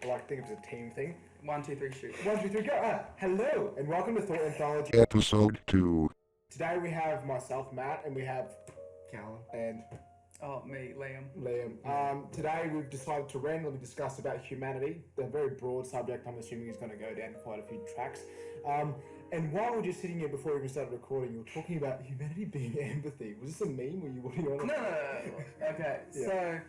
I like to think of it as a team thing. 1, 2, 3, shoot. 1, 2, 3, go! Hello, and welcome to Thought Anthology. Episode 2. Today we have myself, Matt, and we have Callum. and Oh, me, Liam. Today we've decided to randomly discuss about humanity, the very broad subject I'm assuming is going to go down quite a few tracks. And while we were just sitting here before we even started recording, you were talking about humanity being empathy. Was this a meme? Were you on? No. Okay, Yeah. so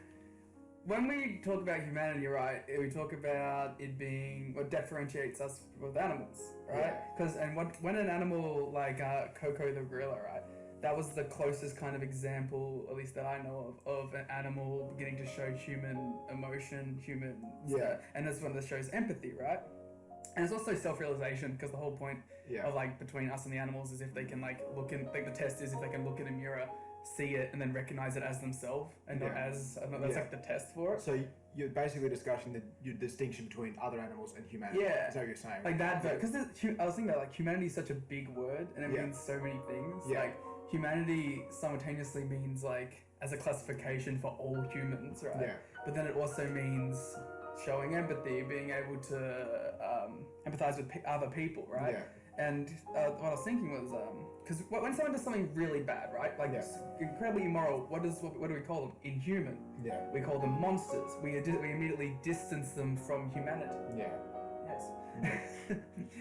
when we talk about humanity, right, we talk about it being what differentiates us with animals, right? Because when an animal like Coco the gorilla, right, that was the closest kind of example, at least that I know of an animal beginning to show human emotion, and that's when this shows empathy, right? And it's also self-realization, because the whole point of like between us and the animals is if they can like look in, like the test is if they can look in a mirror, see it, and then recognize it as themselves and not as that's like the test for it. So you're basically discussing your distinction between other animals and humanity. Yeah, is that what you're saying? like that, because I was thinking about like humanity is such a big word and it means so many things. Like humanity simultaneously means like as a classification for all humans, right? Yeah. But then it also means showing empathy, being able to empathize with other people, right? Yeah. And what I was thinking was, because when someone does something really bad, right, like incredibly immoral, what do we call them? Inhuman. Yeah. We call them monsters. We immediately distance them from humanity. Yeah. Yes.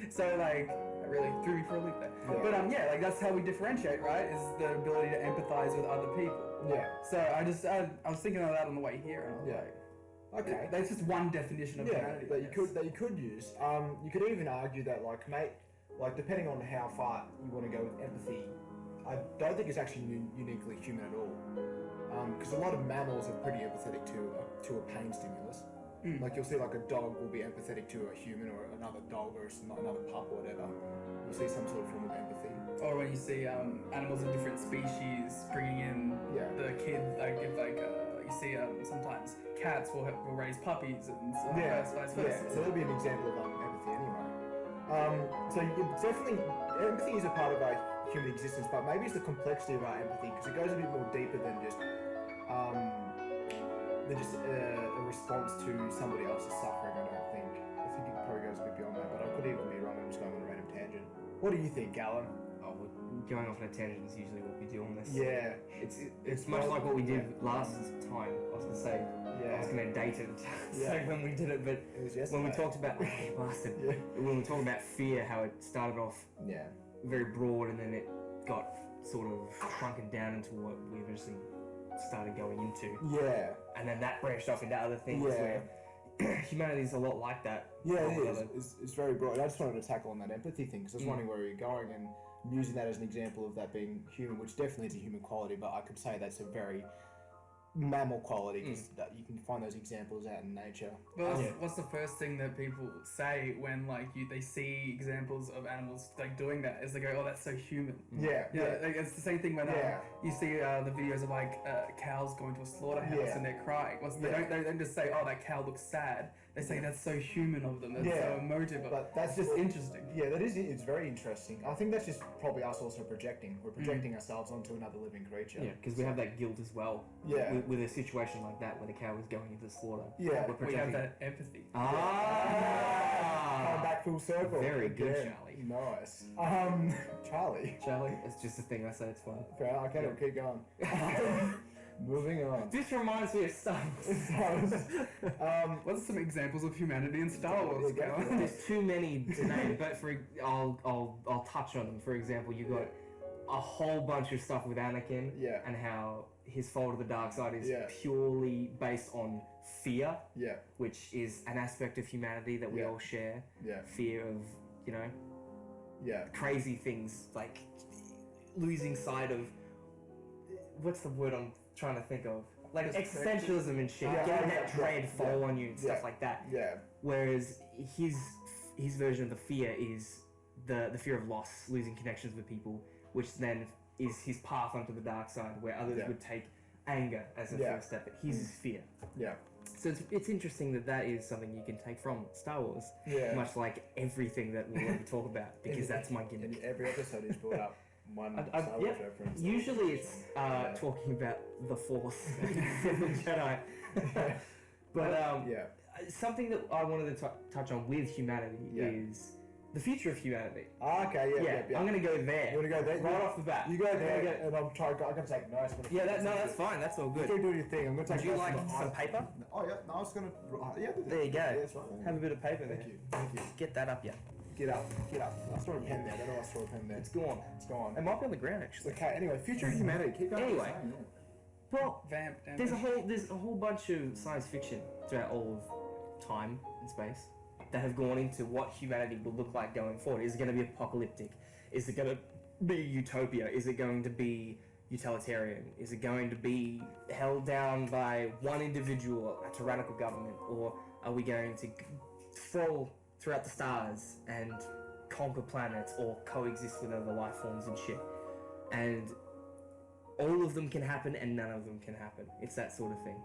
So like, that really threw me for a loop there. Yeah. But like that's how we differentiate, right? Is the ability to empathize with other people. Yeah. So I was thinking of that on the way here, and I was like. Okay, that's just one definition of humanity. That you could use. You could even argue that, like depending on how far you want to go with empathy, I don't think it's actually uniquely human at all. Because a lot of mammals are pretty empathetic to a pain stimulus. Like you'll see, like a dog will be empathetic to a human or another dog or another pup or whatever. You'll see some sort of form of empathy. Or when you see animals of different species bringing in the kid, like if you see sometimes cats will raise puppies and vice versa. Yeah, so that'll be an example of empathy anyway. So definitely, empathy is a part of our human existence, but maybe it's the complexity of our empathy, because it goes a bit more deeper than just a response to somebody else's suffering, I don't think. I think it probably goes a bit beyond that, but I could even be wrong. I'm just going on a random tangent. What do you think, Alan? Going off on a tangent is usually what we do on this. Yeah. It's much like what we did last time. I was going to say, I was going to date it when we did it, but when we talked about, when we talked about fear, how it started off very broad and then it got sort of shrunken down into what we eventually started going into. Yeah. And then that branched off into other things where humanity is a lot like that. Yeah, it is. It's very broad. I just wanted to tackle on that empathy thing, because I was wondering where you're going and using that as an example of that being human, which definitely is a human quality, but I could say that's a very mammal quality, because you can find those examples out in nature. Well, what's the first thing that people say when they see examples of animals like doing that? Is they go, "Oh, that's so human." Yeah. Like, it's the same thing when you see the videos of cows going to a slaughterhouse and they're crying. They don't just say, "Oh, that cow looks sad." They say that's so human of them. That's so emotive. But that's just interesting. Yeah, that is. It's very interesting. I think that's just probably us also projecting. We're projecting ourselves onto another living creature. Yeah, because we have that guilt as well. Yeah. With a situation like that where the cow is going into the slaughter. Yeah. We have that empathy. Come back full circle. Very good, Charlie. Nice. Charlie. It's just a thing I say. It's fun. Fair. Okay, we'll keep going. Moving on. This reminds me of Star Wars. What's some examples of humanity in Star Wars? There's too many to name, but I'll touch on them. For example, you got a whole bunch of stuff with Anakin and how his fall to the dark side is purely based on fear, which is an aspect of humanity that we all share. Fear of, crazy things, like losing sight of, what's the word I'm trying to think of? Like existentialism and shit, getting that dread fall on you and stuff like that. Yeah. Whereas his version of the fear is the fear of loss, losing connections with people, which then is his path onto the dark side, where others would take anger as a first step, but his is fear. Yeah. So it's interesting that is something you can take from Star Wars, much like everything that we'll ever talk about, because that's my gimmick. Every episode is brought up one Star Wars reference. Usually it's talking about the Force, the Jedi. But something that I wanted to touch on with humanity is the future of humanity. Okay, yeah. I'm gonna go there. You wanna go there? Right off the bat. You go there, and I'm gonna take notes. That's fine. That's all good. You do your thing. I'm gonna take. Would you like some paper? Oh yeah, no, I was gonna. Yeah. There you go. Yeah, that's right. Have a bit of paper there. Thank you. Get that up, yeah. Get up. I saw a pen there. I don't know why I saw a pen there. It's gone. It might be on the ground actually. Okay. Anyway, future of humanity. Keep going. Anyway. Well, Vamp. there's a whole bunch of science fiction throughout all of time and space that have gone into what humanity will look like going forward. Is it going to be apocalyptic? Is it going to be utopia? Is it going to be utilitarian? Is it going to be held down by one individual, a tyrannical government, or are we going to fall throughout the stars and conquer planets or coexist with other life forms and shit? And all of them can happen and none of them can happen. It's that sort of thing.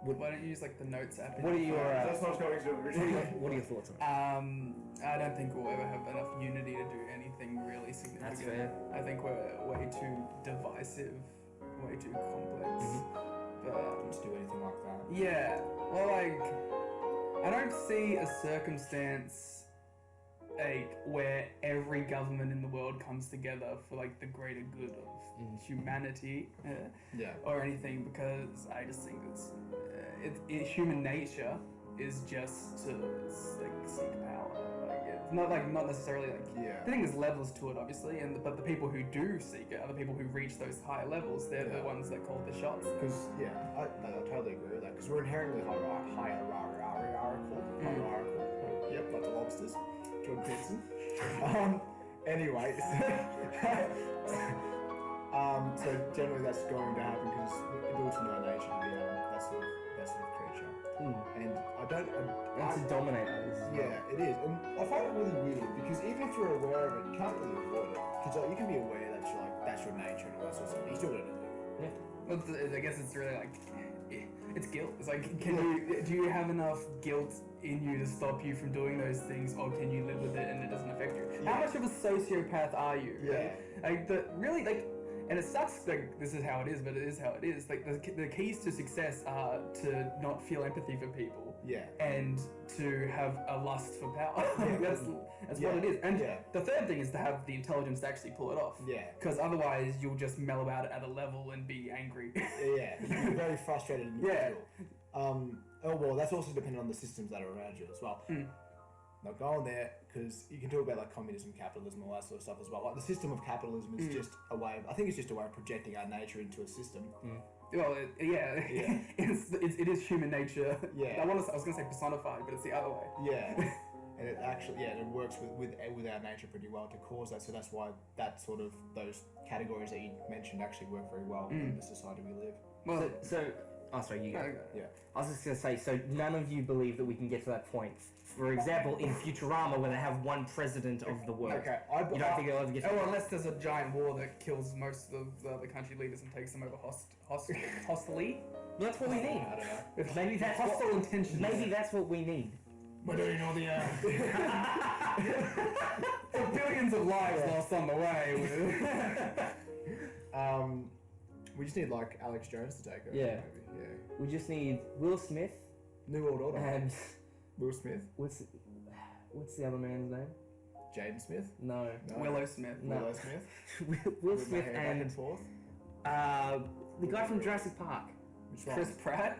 But why don't you use like the notes app? What are your that's not going to what are your thoughts on it? I don't think we'll ever have enough unity to do anything really significant. That's fair. I think we're way too divisive, way too complex. But to do anything like that. yeah, well, like I don't see a circumstance where every government in the world comes together for like the greater good of humanity or anything, because I just think it's human nature is just to like seek power. Like it's not necessarily like I think there's levels to it obviously, but the people who do seek it are the people who reach those higher levels. They're the ones that call the shots. Because I totally agree with that. Because we're inherently hierarchical. Yep, like the lobsters. Jordan Peterson. Anyway, so generally that's going to happen because it builds in our nature to be that sort of creature. And and to dominate others. Yeah, it is. And I find it really weird because even if you're aware of it, you can't really avoid it. Because you can be aware that that's your nature and all that sort of stuff. You still got to do it. Well, I guess it's really like it's guilt. It's like, do you have enough guilt in you to stop you from doing those things, or can you live with it and it doesn't affect you? How much of a sociopath are you? Right? Like and it sucks. Like this is how it is, but it is how it is. Like the keys to success are to not feel empathy for people. And to have a lust for power. That's what it is. And the third thing is to have the intelligence to actually pull it off. Because otherwise you'll just mellow out at a level and be angry. You're very frustrated individual. Oh well, that's also dependent on the systems that are around you as well. Not going there, because you can talk about like communism, capitalism, all that sort of stuff as well. Like the system of capitalism is just a way of, I think it's just a way of projecting our nature into a system. Well, it is human nature. I was going to say personified, but it's the other way. And it actually, it works with our nature pretty well to cause that. So that's why those categories that you mentioned actually work very well in the society we live. Well, sorry, you go. I was just going to say, so none of you believe that we can get to that point. For example, in Futurama, where they have one president of the world. You don't think they'll ever get to that? Oh, unless there's a giant war that kills most of the country leaders and takes them over hostily. Well, that's what we need. I don't know. Maybe that's hostile intentions. Maybe that's what we need. But do you know the billions of lives lost on the way. We just need like Alex Jones to take over. Maybe. We just need Will Smith. New World Order. And Will Smith. What's the other man's name? Jaden Smith? No. Willow Smith. No. Willow Smith. Will Smith and forth. The guy from Jurassic Park. Chris Pratt.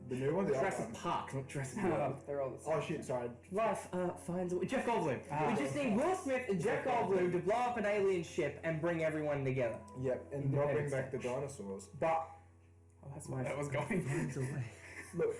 The new one. Jurassic Park, not Jurassic Park. They're all the same. Oh shit! Sorry. Life finds a way. Jeff Goldblum. We just need Will Smith and Jeff Goldblum to blow up an alien ship and bring everyone together. Yep, and not bring back the dinosaurs. But that's why that was going.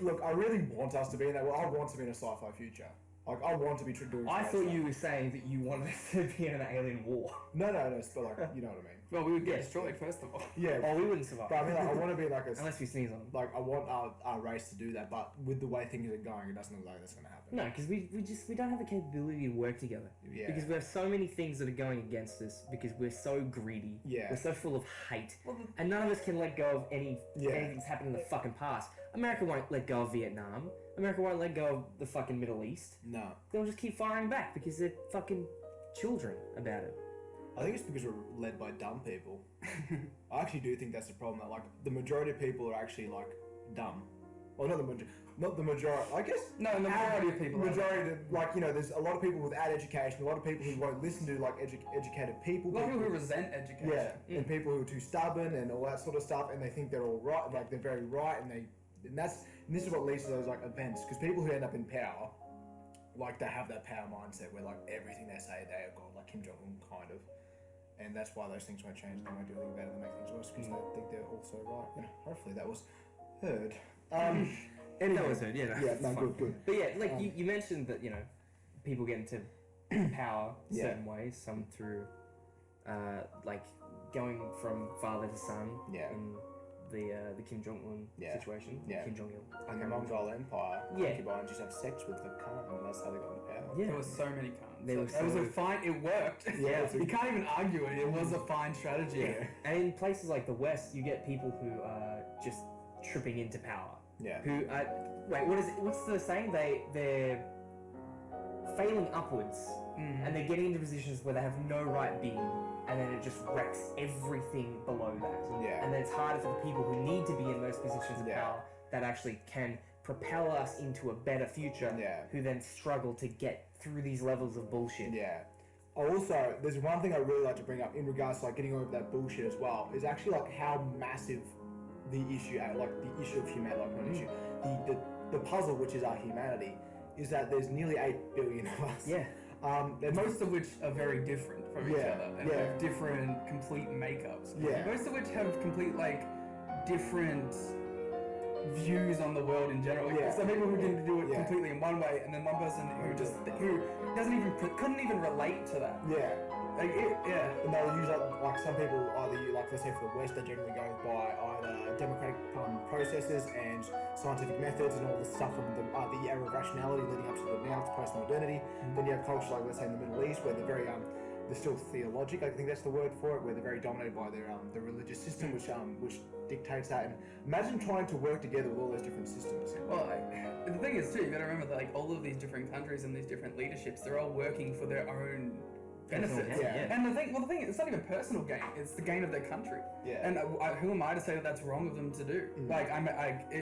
Look, I really want us to be in that. Well, I want to be in a sci-fi future. Like, I want to be doing. I thought you were saying that you wanted to be in an alien war. No, but like, you know what I mean. Well, we would get destroyed first of all. Yeah. Oh, we wouldn't survive. But I mean, like, I want to be like unless we sneeze on them. Like, I want our race to do that, but with the way things are going, it doesn't look like that's going to happen. No, because we don't have the capability to work together. Yeah. Because we have so many things that are going against us. Because we're so greedy. Yeah. We're so full of hate, and none of us can let go of anything that's happened in the fucking past. America won't let go of Vietnam. America won't let go of the fucking Middle East. No. They'll just keep firing back because they're fucking children about it. I think it's because we're led by dumb people. I actually do think that's the problem. That like the majority of people are actually like dumb. Well, not the majority. not the majority. I guess no, the majority of people. Majority, like there's a lot of people without education, a lot of people who won't listen to like educated people. A lot of people who resent education. Yeah, and people who are too stubborn and all that sort of stuff, and they think they're all right, like they're very right, and this is what leads to those like events, because people who end up in power, like they have that power mindset where like everything they say they are God, like Kim Jong-un kind of. And that's why those things won't change. They won't do anything better than make things worse because they think they're also right. Hopefully that was heard. Anyway, that was heard. Yeah. Good. But yeah, like you mentioned that people get into power certain ways. Some through like going from father to son. Yeah. In the Kim Jong-un situation. Yeah. Kim Jong-il. And the Mongol Empire. Yeah. Concubines just have sex with the Khan, and that's how they got into power. Yeah. There was so many Khans. It was a fine. It worked. Yeah. You can't even argue it. It was a fine strategy. Yeah. And in places like the West, you get people who are just tripping into power. Yeah. Who what's the saying? They're failing upwards, and they're getting into positions where they have no right being, and then it just wrecks everything below that. Yeah. And then it's harder for the people who need to be in those positions of power that actually can propel us into a better future, who then struggle to get through these levels of bullshit. Yeah. Also, there's one thing I really like to bring up in regards to like getting over that bullshit as well, is actually like how massive the issue, like the issue of humanity, like not issue, the puzzle which is our humanity, is that there's nearly 8 billion of us. Yeah. Most of which are very different from each other and have different complete makeups. Yeah. Most of which have complete different views on the world in general. Some people who can do it completely in one way, and then one person who couldn't even relate to that. Yeah. And they'll use like some people either let's say for the West, they generally go by either democratic processes and scientific methods and all this stuff from the era of rationality leading up to the now to post-modernity. Then you have cultures like let's say in the Middle East where they're very they're still theologic. I think that's the word for it, where they're very dominated by their the religious system, which dictates that. And imagine trying to work together with all those different systems. Well, the thing is too, you got to remember that all of these different countries and these different leaderships, they're all working for their own benefits. And the thing is, it's not even personal gain; it's the gain of their country. Yeah. And who am I to say that that's wrong of them to do?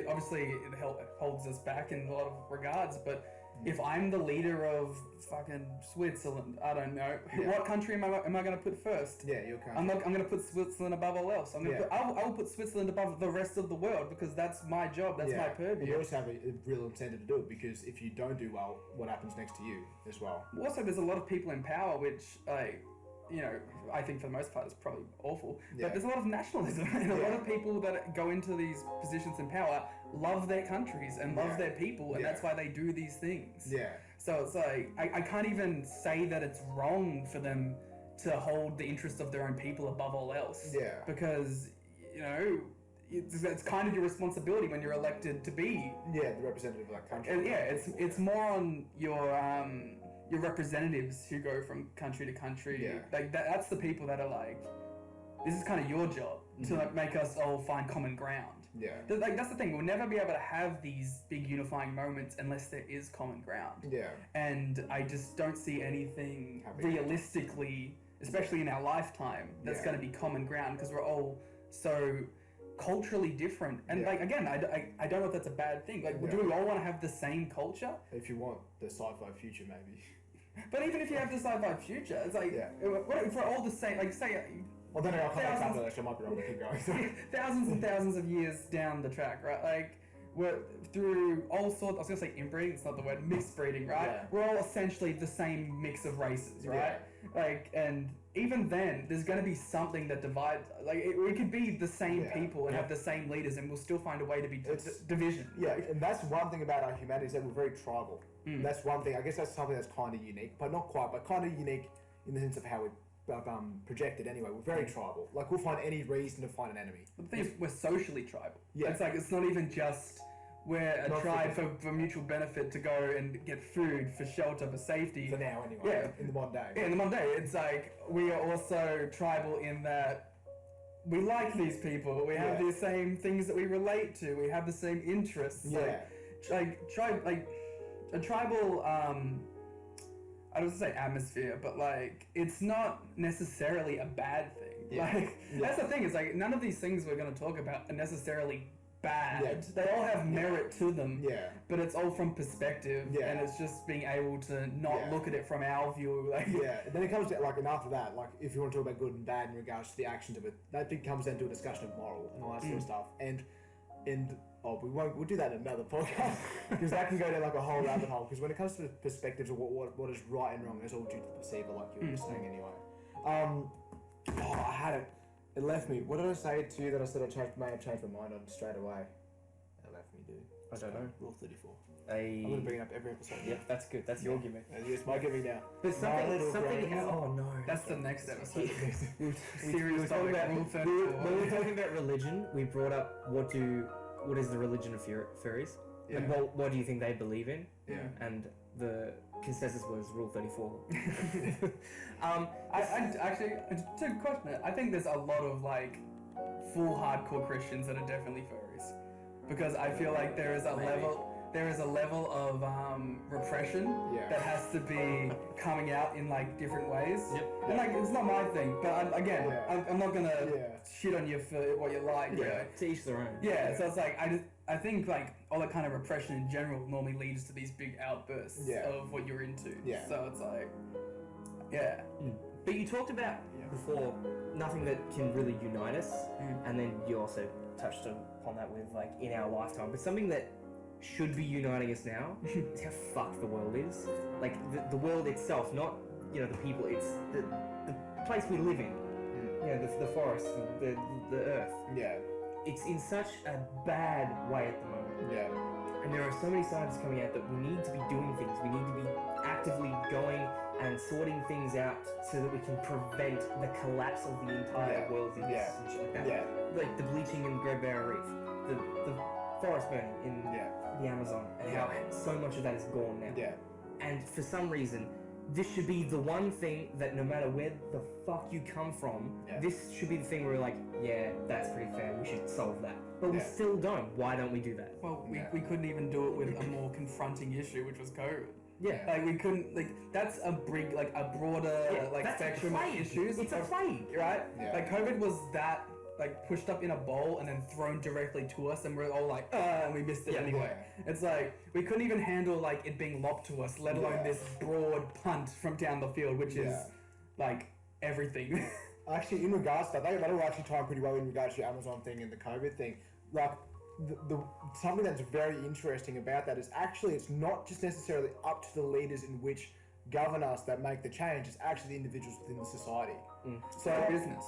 Obviously it holds us back in a lot of regards, but. If I'm the leader of fucking Switzerland, I don't know what country am I going to put first? Yeah, your country. I'm going to put Switzerland above all else. I will put Switzerland above the rest of the world because that's my job. That's my purview. You also have a real incentive to do it, because if you don't do well, what happens next to you as well? Also, there's a lot of people in power which I think for the most part it's probably awful. Yeah. But there's a lot of nationalism and a lot of people that go into these positions in power love their countries and love their people, and that's why they do these things. Yeah. So it's like I can't even say that it's wrong for them to hold the interest of their own people above all else. Yeah. Because it's kind of your responsibility when you're elected to be the representative of that country. And it's more on your representatives who go from country to country. Yeah. That's the people that are like, this is kind of your job to make us all find common ground. Yeah. That's the thing. We'll never be able to have these big unifying moments unless there is common ground. Yeah. And I just don't see anything realistically, especially in our lifetime, that's going to be common ground, because we're all so culturally different. And again, I don't know if that's a bad thing. Do we all want to have the same culture? If you want the sci-fi future, maybe. But even if you have the sci-fi future, it's like, what if we're all the same? Like, say. Well, then I'll come back after that. I might be wrong to keep going. Thousands and thousands of years down the track, right? Like, we're through all sorts. I was gonna say inbreeding. It's not the word. Mixed breeding, right? Yeah. We're all essentially the same mix of races, right? Yeah. Like, and even then, there's gonna be something that divides. Like, we could be the same people and have the same leaders, and we'll still find a way to be division. Yeah, and that's one thing about our humanity, is that we're very tribal. That's one thing. I guess that's something that's kind of unique, but not quite, but kind of unique in the sense of how we projected anyway. We're very tribal. Like, we'll find any reason to find an enemy. But the thing is, we're socially tribal. Yeah. It's like, it's not even just we're a tribe for mutual benefit to go and get food, for shelter, for safety. For now, anyway. Yeah. In the modern day. Yeah, in the modern day. It's like, we are also tribal in that we like these people. We have the same things that we relate to. We have the same interests. Yeah. A tribal, I don't want to say atmosphere, but like, it's not necessarily a bad thing. Yeah. Like, that's the thing, is like, none of these things we're going to talk about are necessarily bad. They all have merit to them. But it's all from perspective, and it's just being able to not look at it from our view. Like then it comes to and after that, like if you want to talk about good and bad in regards to the actions of it, that thing comes down to a discussion of moral and all that sort of stuff. And we'll do that in another podcast because that can go down like a whole rabbit hole. Because when it comes to the perspectives of what is right and wrong, it's all due to the perceiver, like you were just saying anyway. I had it. It left me. What did I say to you that I said may have changed my mind on straight away? It left me, dude. I don't know. Rule 34. I'm going to bring it up every episode. Yep, that's good. That's your gimmick. It's my gimmick now. But something oh no. That's the next episode. Serious topic. When we were talking about religion, we brought up what is the religion of fairies? Yeah. And what do you think they believe in? Yeah. And the consensus was Rule 34. I actually, to question it, I think there's a lot of like full hardcore Christians that are definitely furries, because I feel like there is a level of repression that has to be coming out in like different ways. And like it's not my thing, but I'm not gonna shit on you for what you like. You know? To each their own. So it's like I think like all that kind of repression in general normally leads to these big outbursts of what you're into. So it's like, But you talked about before nothing that can really unite us, and then you also touched upon that with like in our lifetime. But something that should be uniting us now is how fucked the world is. Like the world itself, not the people. It's the place we live in. The forest, the earth. It's in such a bad way at the moment. And there are so many signs coming out that we need to be doing things. We need to be actively going and sorting things out so that we can prevent the collapse of the entire world's existence and shit like that. Like the bleaching in the Great Barrier Reef, the forest burning in the Amazon, and how so much of that is gone now. And for some reason, this should be the one thing that no matter where the fuck you come from, this should be the thing where we're like, that's pretty fair, we should solve that. But we still don't. Why don't we do that? Well, we couldn't even do it with a more confronting issue, which was COVID. Yeah. Like we couldn't, like that's a big, like a broader spectrum of issues. It's a plague. Right? Like COVID was that like pushed up in a bowl and then thrown directly to us, and we're all like, and we missed it anyway. It's like we couldn't even handle like it being lobbed to us, let alone this broad punt from down the field, which is like everything. Actually, in regards to that, that'll actually tie pretty well in regards to the Amazon thing and the COVID thing. Like the something that's very interesting about that is actually it's not just necessarily up to the leaders in which govern us that make the change. It's actually the individuals within the society. So business.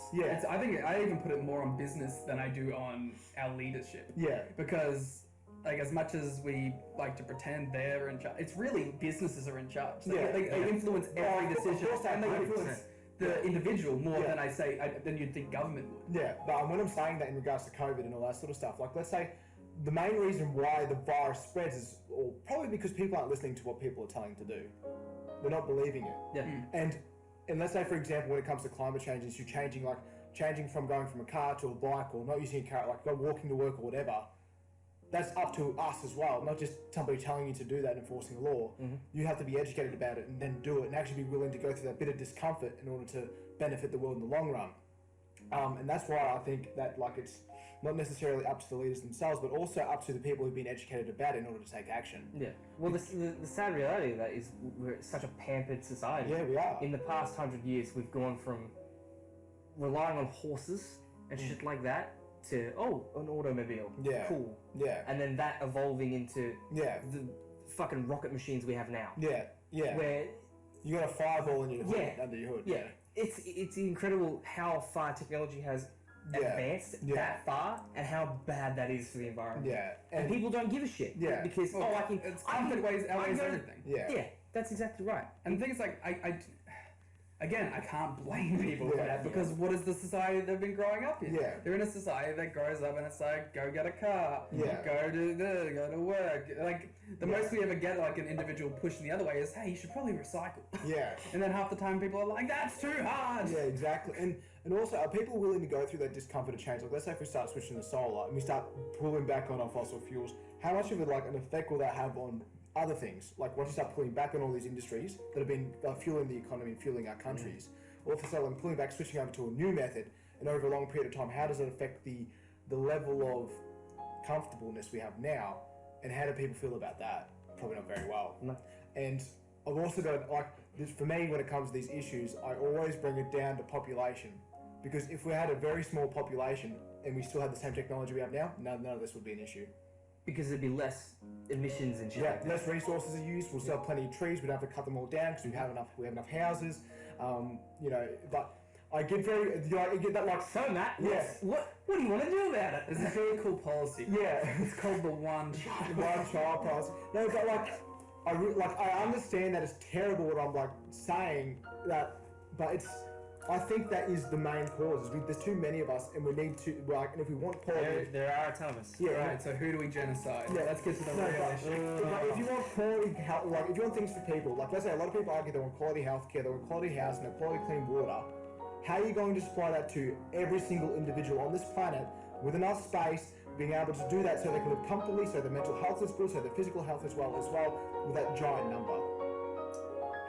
I think I even put it more on business than I do on our leadership. Because like as much as we like to pretend they're in charge, it's really businesses are in charge. They influence every decision, and they influence the individual more than you'd think government would. But when I'm saying that in regards to COVID and all that sort of stuff, like let's say the main reason why the virus spreads is probably because people aren't listening to what people are telling to do. They're not believing it. And let's say, for example, when it comes to climate change, is you're changing from going from a car to a bike or not using a car, like go walking to work or whatever. That's up to us as well, not just somebody telling you to do that and enforcing a law. You have to be educated about it and then do it and actually be willing to go through that bit of discomfort in order to benefit the world in the long run. And that's why I think that like it's not necessarily up to the leaders themselves, but also up to the people who've been educated about it in order to take action. Well, the sad reality of that is we're such a pampered society. We are. In the past 100 years, we've gone from relying on horses and shit like that to, an automobile. Cool. And then that evolving into the fucking rocket machines we have now. Where you got a fireball in your hood, under your hood. It's incredible how far technology has advanced that far and how bad that is for the environment. And people don't give a shit. Because outweighs everything. That's exactly right. And the thing is, like, I can't blame people for that because what is the society they've been growing up in? They're in a society that grows up and it's like, go get a car, go to work. Like, the most we ever get, like, an individual pushing the other way is, hey, you should probably recycle. And then half the time people are like, that's too hard. Exactly. And also, are people willing to go through that discomfort of change? Like, let's say if we start switching to solar and we start pulling back on our fossil fuels, how much of an effect will that have on other things? Like once you start pulling back on all these industries that have been fueling the economy and fueling our countries, or if you start pulling back, switching over to a new method, and over a long period of time, how does it affect the level of comfortableness we have now, and how do people feel about that? Probably not very well. No. And I've also got, like, this, for me, when it comes to these issues, I always bring it down to population. Because if we had a very small population and we still had the same technology we have now, none of this would be an issue. Because there'd be less emissions and shit. Yeah, less resources are used. We'll still have plenty of trees. We don't have to cut them all down because we have enough houses. You know, but I get I get that, like, so Matt, yeah. What do you want to do about it? There's a very cool policy. Yeah, It's called the one child. one child policy. No, but like, I understand that it's terrible what I'm like saying that, but I think that is the main cause. There's too many of us, and we need to, like, and if we want quality, There are a ton of us. yeah, Right, so who do we genocide? Yeah. Let's get to the No, real but issue. if you want quality health, like if you want things for people, like let's say a lot of people argue they want quality healthcare, they want quality housing, quality clean water. How are you going to supply that to every single individual on this planet with enough space, being able to do that so they can live comfortably, so their mental health is good, so their physical health as well, with that giant number?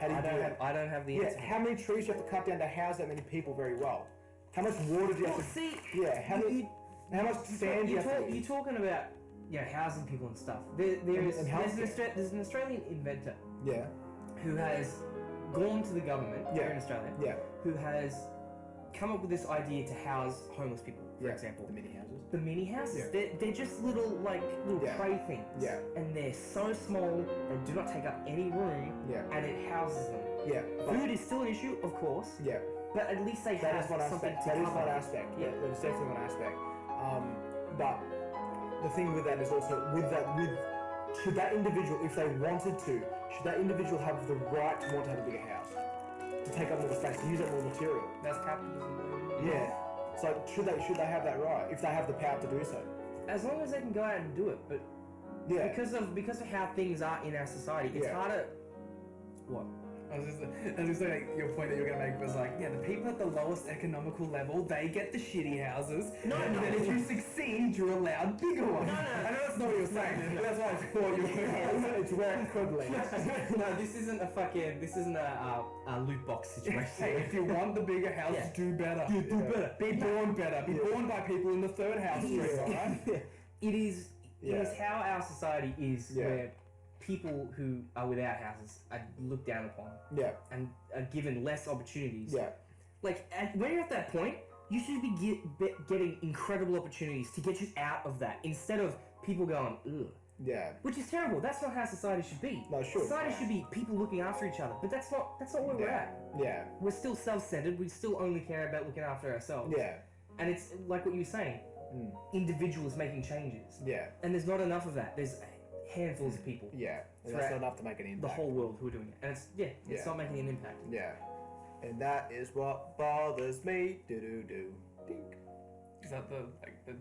How do you do that? I don't have the answer. How many trees do you have to cut down to house that many people very well? How much water do you have to... See, how much sand do you have to... You're talking about, housing people and stuff. There's an Australian inventor Yeah. who has gone to the government here in Australia, who has come up with this idea to house homeless people, for example. The mini houses. The mini houses, they're just little tray things. Yeah. And they're so small, they do not take up any room, and it houses them. Yeah. Food is still an issue, of course, Yeah. but at least they That have is one something aspect. to That is cover. one aspect. Yeah. That is definitely one aspect. But the thing with that is also should that individual, if they wanted to, should that individual have the right to want to have a bigger house, to take up more space, to use up more material? That's capitalism. Yeah. So should they have that right if they have the power to do so? As long as they can go out and do it, but Yeah. because of how things are in our society, it's harder. What? I was just saying, your point that you were going to make was like, the people at the lowest economical level, they get the shitty houses. No. And then if you succeed, you're allowed bigger ones. No. I know that's not what you were saying. That's why I thought you were saying. It's where equivalent. No, this isn't a loot box situation. Hey, if you want the bigger house, do better. Do better. Be born better. Be born by people in the third house street, alright? It is how our society is, where people who are without houses are looked down upon and are given less opportunities. Yeah. Like, when you're at that point, you should be getting incredible opportunities to get you out of that, instead of people going, ugh. Yeah. Which is terrible. That's not how society should be. No, sure. Society should be people looking after each other, but that's not where we're at. Yeah. We're still self-centered. We still only care about looking after ourselves. Yeah. And it's like what you were saying. Individuals making changes. Yeah. And there's not enough of that. There's handfuls of people. Yeah. And that's not enough to make an impact. The whole world who are doing it. And it's not making an impact. Yeah. And that is what bothers me. Do-do-do. Dink. Is that the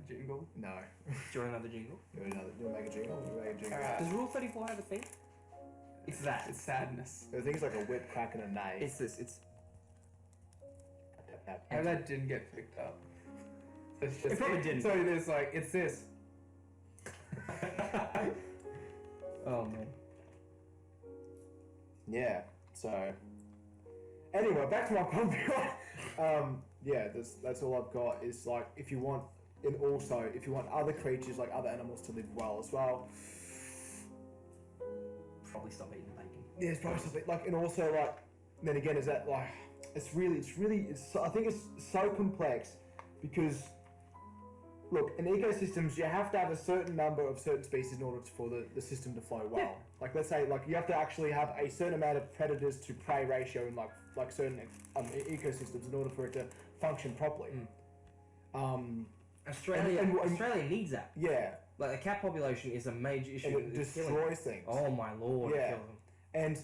jingle? No. Do you want another jingle? Do you want to make a jingle? Alright. Does Rule 34 have a thing? It's that. It's sadness. I think it's like a whip crack and a nay. It's this. It's. Tap, tap, How tap. that didn't get picked up? So it's just, It probably didn't. So there's like, it's this. Oh man. Yeah. So. Anyway, back to my computer. Yeah, that's all I've got. Is like if you want, and also if you want other creatures like other animals to live well as well. Probably stop eating bacon. Yeah, it's probably something like, and also like, then again, is that like, I think it's so complex because, look, in ecosystems, you have to have a certain number of certain species in order for the system to flow well. Yeah. Like, let's say, like, you have to actually have a certain amount of predators to prey ratio in like certain ecosystems in order for it to function properly. Australia needs that. Yeah. Like the cat population is a major issue. And it It's killing destroys things. Oh my lord! Yeah. Kill them. And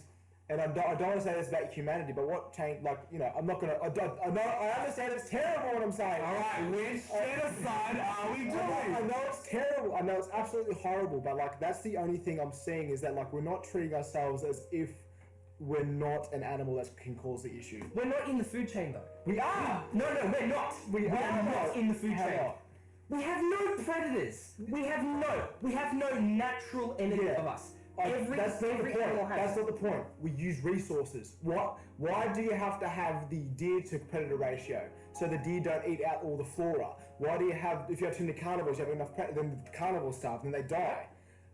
I don't want to say this about humanity, but what changed, like, you know, I'm not going to, I understand it's terrible what I'm saying. Alright, which genocide are we doing? I know it's terrible, I know it's absolutely horrible, but like, that's the only thing I'm seeing is that like, we're not treating ourselves as if we're not an animal that can cause the issue. We're not in the food chain though. We are! No, we're not. We are not in the food How chain. not? We have no predators. We have no natural enemy of us. That's not the point. That's not the point. We use resources. Why do you have to have the deer to predator ratio so the deer don't eat out all the flora? Why do you have, if you have too many carnivores, you have enough then the carnivores starve, then they die.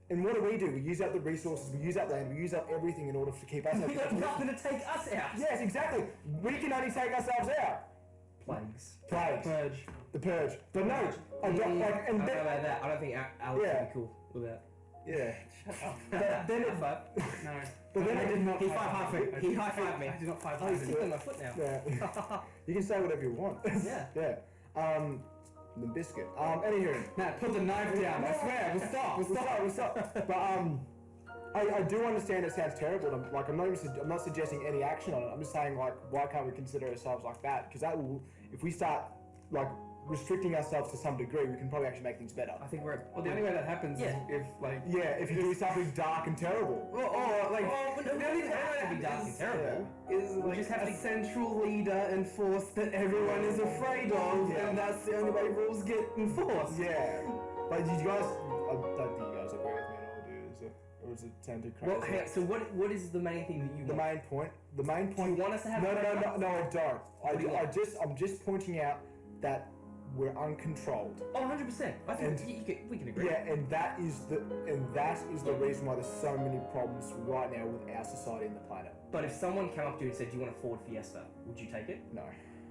And what do? We use up the resources, we use up land, we use up everything in order to keep us. We got nothing to take us out. Yes, exactly. We can only take ourselves out. Plagues. Purge. The purge. But no, I don't know about that. I don't think Alex would be cool with that. Yeah. Shut up. But then No. But then I did not. He high-fived me. He high-fived me. I did not high Oh, five he's him. sitting on my foot now. Yeah. You can say whatever you want. Yeah. Yeah. The biscuit. Anywho. Matt, put the knife down. I swear. We'll stop. But I do understand it sounds terrible. I'm not suggesting any action on it. I'm just saying like, why can't we consider ourselves like that? Because that will, if we start like restricting ourselves to some degree, we can probably actually make things better. I think we're. Well, the only way that happens is if like. Yeah, if you do something dark and terrible. Or like. The only way to be dark and terrible. Is like just have a central leader and force that everyone is afraid of, and that's the only way rules get enforced. Yeah. But you guys, I don't think you guys agree with me at all, do you? Or does it sound too crazy? Well, hey, so what is the main thing that you want? The main point. Do you want us to have No, I don't. I'm just pointing out that we're uncontrolled. Oh, 100%. I think we can agree. Yeah, and that is the reason why there's so many problems right now with our society and the planet. But if someone came up to you and said, "Do you want a Ford Fiesta?" Would you take it? No.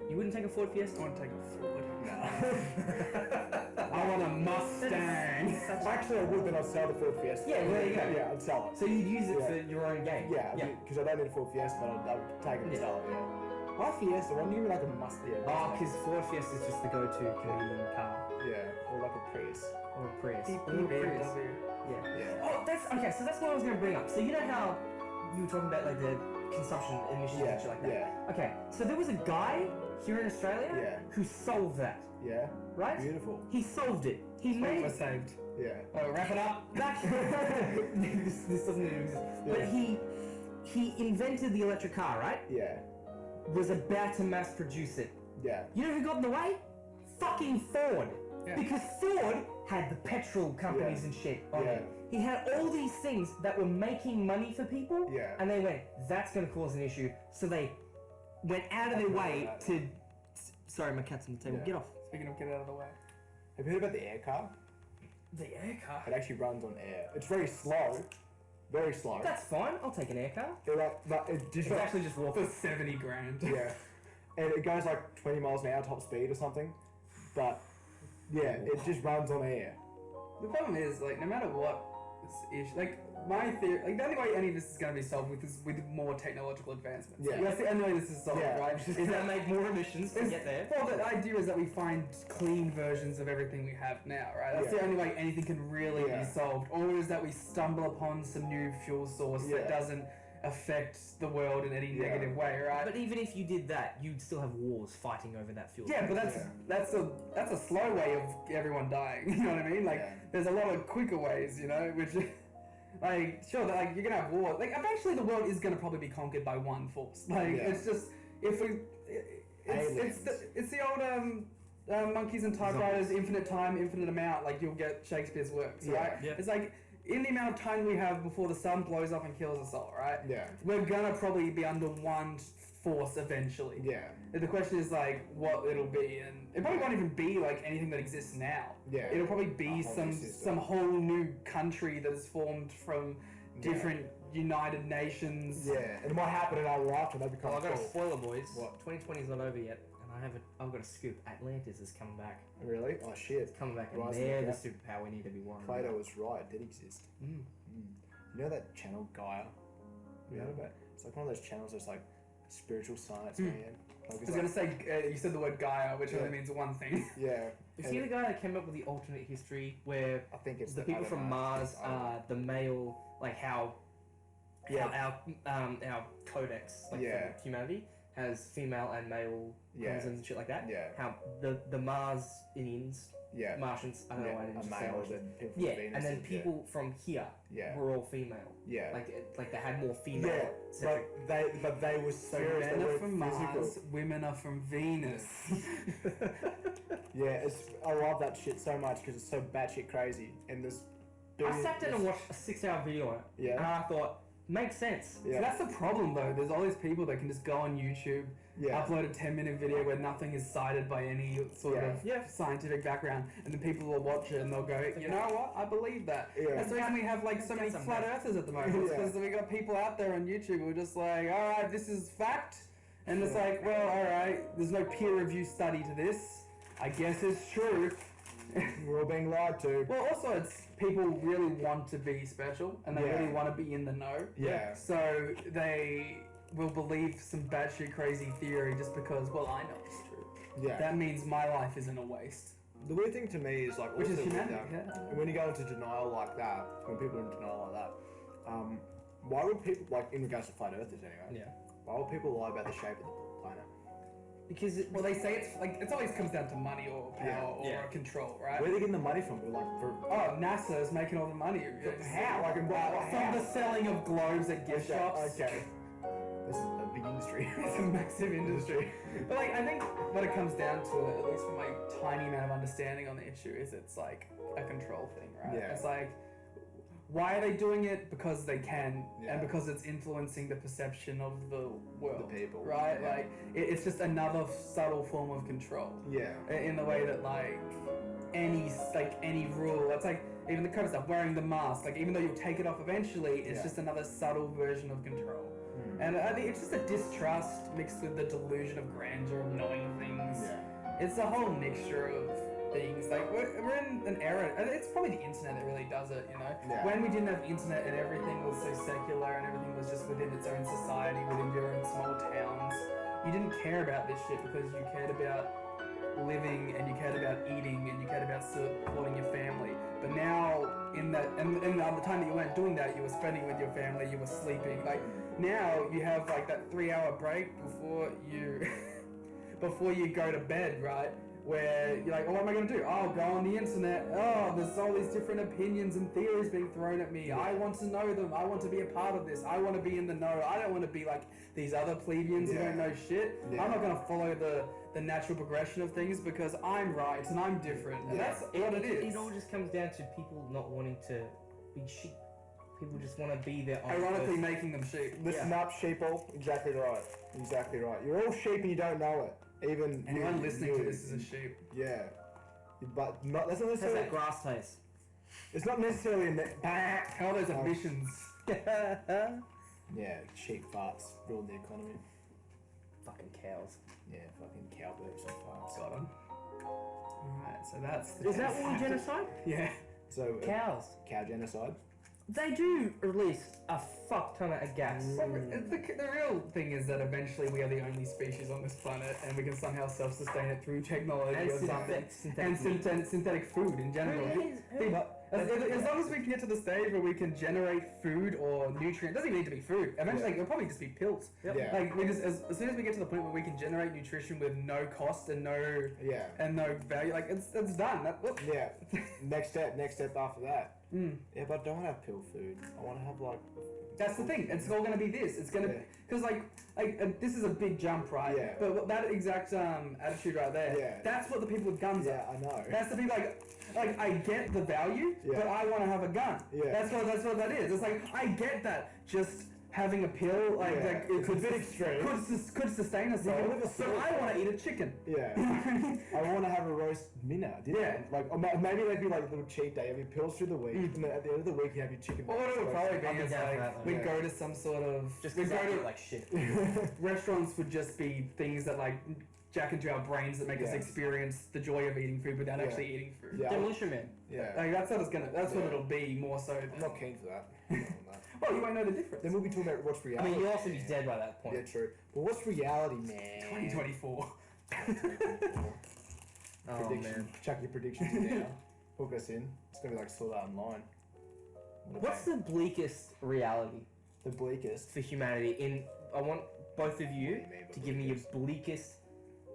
You wouldn't take a Ford Fiesta? I want to take a Ford. No. I want a Mustang. Actually, I would, then I'd sell the Ford Fiesta. Yeah, there you go. Yeah, I'd sell it. So you'd use it for your own gain? Yeah, because I don't need a Ford Fiesta, but I'd take it and sell it, yeah. Why Fiesta? Why don't you give me like a Mustang? Oh, because Ford Fiesta is just the go-to Canadian car. Yeah, or like a Prius. Or a Prius. Or a Prius. Yeah. Oh, that's okay. So that's what I was going to bring up. So you know how you were talking about like the consumption emissions and shit like that. Yeah. Okay. So there was a guy here in Australia who solved that. Yeah. Right. Beautiful. He solved it. He made it saved. Yeah. Oh, wrap it up. Back. this doesn't even exist. Yeah. But he invented the electric car, right? Yeah. Was about to mass produce it. Yeah. You know who got in the way? Fucking Ford. Yeah. Because Ford had the petrol companies and shit on it. He had all these things that were making money for people. Yeah. And they went, that's going to cause an issue. So they went out of their way to... Sorry, my cat's on the table. Yeah. Get off. Speaking of get out of the way. Have you heard about the air car? The air car? It actually runs on air. It's very slow. Very slow. That's fine. I'll take an air car. It's actually just walk for 70 grand. Yeah. And it goes like 20 miles an hour top speed or something. But yeah, it just runs on air. The problem is, like, no matter what this issue, like, my theory, like, the only way any of this is going to be solved is with more technological advancements. Yeah. That's the only way this is solved, right? Is that make more emissions to get there? Well, the idea is that we find clean versions of everything we have now, right? That's the only way anything can really be solved. Or is that we stumble upon some new fuel source that doesn't affect the world in any negative way, right? But even if you did that, you'd still have wars fighting over that fuel. Yeah, but that's a slow way of everyone dying. You know what I mean? Like, there's a lot of quicker ways, you know, which, like, sure, like you're gonna have war. Like, eventually the world is gonna probably be conquered by one force. Like, it's just if we, it's the old monkeys and typewriters, infinite time, infinite amount. Like, you'll get Shakespeare's works, right? Yeah. It's like, in the amount of time we have before the sun blows up and kills us all, right? Yeah. We're gonna probably be under one force eventually. Yeah. And the question is, like, what it'll be, and it probably won't even be like anything that exists now. Yeah. It'll probably be some whole new country that is formed from different United Nations. Yeah. And what happened in our lifetime? That'd become. Well, I got a spoiler, boys. What? 2020 is not over yet, and I've got a scoop. Atlantis is coming back. Really? Oh shit. It's coming back, and Rising they're up, the superpower we need to be worrying Plato about. was right. It did exist. Mm. You know that channel Gaia? You know about it? It's like one of those channels that's like spiritual science, man. Like, I was gonna say, you said the word Gaia, which only means one thing. Yeah. Is he the guy that came up with the alternate history where I think it's the people from Mars are the male, like how our codex, like for humanity, has female and male chromosomes and shit like that. Yeah. How the Mars-Indians, Martians, I don't know why I didn't just say Martians. Venus and then people from here were all female. Yeah. Like they had more female. Yeah, but they were So spirits. men They are were from physical. Mars, women are from Venus. Yeah, I love that shit so much because it's so batshit crazy, and there's I sat down and watched a 6-hour video on it. Yeah. And I thought, makes sense. Yeah. So that's the problem though. There's all these people that can just go on YouTube, upload a 10-minute video where nothing is cited by any sort of scientific background, and then people will watch it and they'll go, you know what? I believe that. Yeah. That's the reason we have like so many flat earthers at the moment. Because we got people out there on YouTube who are just like, all right, this is fact, and it's like, well, all right, there's no peer review study to this. I guess it's true. We're all being lied to. Well, also it's people really want to be special and they really want to be in the know. Yeah. So they will believe some batshit crazy theory just because, well, I know it's true. Yeah. That means my life isn't a waste. The weird thing to me is like, which is humanity. When you go into denial like that, when people are in denial like that, why would people, like in regards to flat earthers anyway? Yeah. Why would people lie about the shape of the planet? Because they say it's like it always comes down to money or power or control, right? Where are they getting the money from? NASA is making all the money. How? From the selling of globes at gift shops. Okay. This is a big industry. It's a massive industry. But like, I think what it comes down to, at least from my tiny amount of understanding on the issue, is it's like a control thing, right? Yeah. It's like, why are they doing it? Because they can, and because it's influencing the perception of the world, the people, right? Yeah. Like, it's just another subtle form of control. Yeah. In the way that like any rule, it's like even the COVID stuff, wearing the mask, like even though you'll take it off eventually, it's just another subtle version of control. And I think it's just a distrust mixed with the delusion of grandeur of knowing things. Yeah. It's a whole mixture of things. Like we're in an era, and it's probably the internet that really does it, you know? Yeah. When we didn't have internet and everything was so secular and everything was just within its own society, within your own small towns, you didn't care about this shit because you cared about living and you cared about eating and you cared about supporting your family. But now, in that, and the time that you weren't doing that, you were spending with your family, you were sleeping. Like, now you have like that 3-hour break before you go to bed, right? Where you're like, oh, what am I going to do? Oh, go on the internet. Oh, there's all these different opinions and theories being thrown at me. I want to know them. I want to be a part of this. I want to be in the know. I don't want to be like these other plebeians who don't know shit. I'm not going to follow the natural progression of things because I'm right and I'm different. And that's what it is. It all just comes down to people not wanting to be sheep. People just want to be their own. Ironically, making them sheep. Listen up, sheeple. Exactly right. Exactly right. You're all sheep and you don't know it. Even anyone listening to this is a sheep. Yeah, but that's not necessarily. How's that grass taste? It's not necessarily how are those emissions? Yeah, sheep farts ruin the economy. Fucking cows. Yeah, fucking cow burps and farts. Got 'em. Alright, so that's. Is that one genocide? Yeah. So cows. Cow genocide. They do release a fuck ton of gas. Well, the real thing is that eventually we are the only species on this planet and we can somehow self-sustain it through technology and or something. Synthetic food in general. As long as we can get to the stage where we can generate food or nutrients, it doesn't even need to be food. Eventually it'll probably just be pills. Yep. Yeah. Like we just, as soon as we get to the point where we can generate nutrition with no cost and no value, like it's done. Yeah. Next step after that. Yeah, but I don't want to have pill food. I want to have like. That's the thing. It's all going to be this. It's going to because this is a big jump, right? Yeah. But that exact attitude right there. Yeah. That's what the people with guns are. Yeah, I know. That's the people like I get the value, but I want to have a gun. Yeah. That's what that is. It's like I get that. Just having a pill, it could be extreme. Could sustain us all. So I want to eat a chicken. Yeah. I want to have a roast dinner. Like, or maybe like be like a little cheat day. You have your pills through the week, and then at the end of the week you have your chicken. Well, what it would probably be is like we go to some sort of we go to like shit. Restaurants would just be things that like jack into our brains that make us experience the joy of eating food without actually eating food. Yeah. Demolition Man. Yeah. Like that's what it's gonna. That's what it'll be more so. I'm not keen for that. Well, you won't know the difference. Then we'll be talking about what's reality. I mean, you'll also be dead by that point. Yeah, true. But what's reality, man? 2024. Oh, man. Chuck your predictions in now. Hook us in. It's going to be like sold out online. What's the bleakest reality? The bleakest? For humanity. I want both of you to give me your bleakest...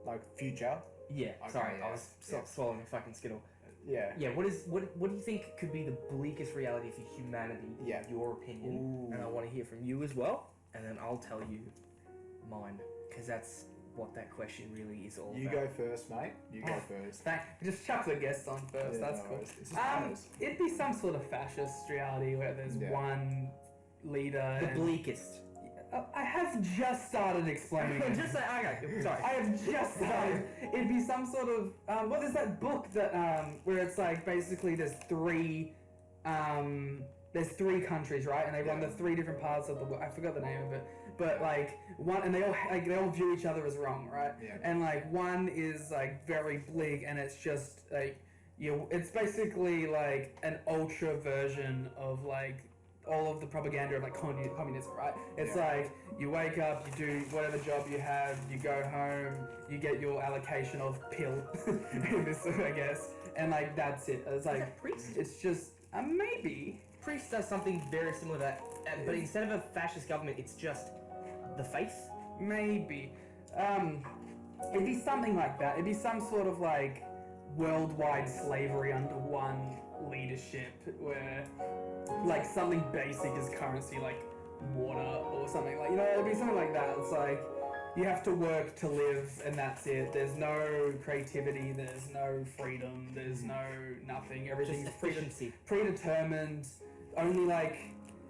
Like, future? Yeah. Okay, sorry, I was swallowing a fucking Skittle. Yeah. Yeah, what do you think could be the bleakest reality for humanity? Yeah. Your opinion. Ooh. And I want to hear from you as well, and then I'll tell you mine. Because that's what that question really is all You about. go first, mate. You go first. Just chuck the guests on first. That's cool. It'd be some sort of fascist reality where there's one leader. The bleakest. I have just started explaining. Just say, okay, sorry. I have just started. It'd be some sort of there's that book that where it's like basically there's three countries, right, and they run the three different parts of the world. I forgot the name of it, but like one, and they all view each other as wrong, right? Yeah. And like one is like very bleak, and it's just like it's basically like an ultra version of like all of the propaganda of like communism, right? It's like you wake up, you do whatever job you have, you go home, you get your allocation of pill, I guess, and like that's it. It's like, is that priest? It's just maybe. Priest does something very similar to that, but instead of a fascist government, it's just the face. Maybe. It'd be something like that. It'd be some sort of like worldwide slavery under one leadership where like something basic as currency, like water or something, like, it'd be something like that. It's like you have to work to live and that's it. There's no creativity, there's no freedom, there's no nothing. Everything's predetermined. Only like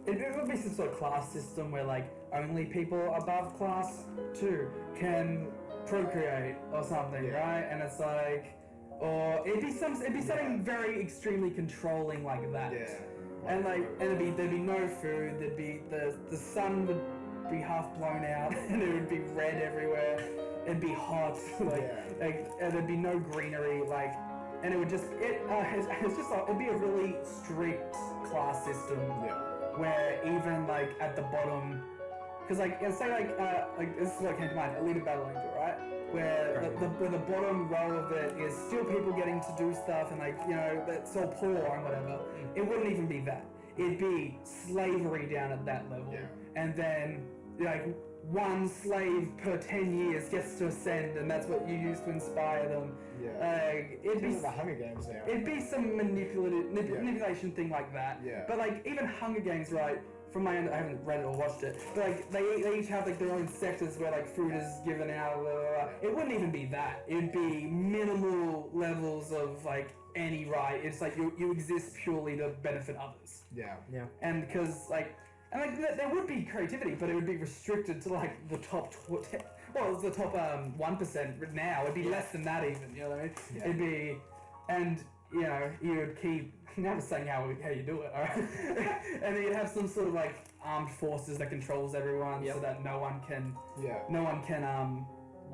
it would be some sort of class system where like only people above class 2 can procreate or something, right? And it's like, or it'd be something very extremely controlling like that. Yeah. And like, and there'd be no food. There'd be the sun would be half blown out, and it would be red everywhere. It'd be hot, and there'd be no greenery, like, and it would just it'd be a really strict class system where even like at the bottom, because like say like this is what came to mind, Elite Battle Angel, right? Where the bottom row of it is still people getting to do stuff and like, that's all poor and whatever. It wouldn't even be that. It'd be slavery down at that level. Yeah. And then like one slave per 10 years gets to ascend, and that's what you use to inspire them. Yeah. It'd be the Hunger Games now. It'd be some manipulation thing like that. Yeah. But like even Hunger Games, right? From my end, I haven't read it or watched it, but like they each have like their own sectors where like food is given out. Blah, blah, blah. It wouldn't even be that. It'd be minimal levels of like any right. It's like you exist purely to benefit others. Yeah. Yeah. And because like there would be creativity, but it would be restricted to like the top. The top 1% now. It'd be less than that even. You know what I mean? Yeah. It'd be, and you would keep. Now I'm saying how you do it, alright? And then you'd have some sort of like armed forces that controls everyone, so that no one can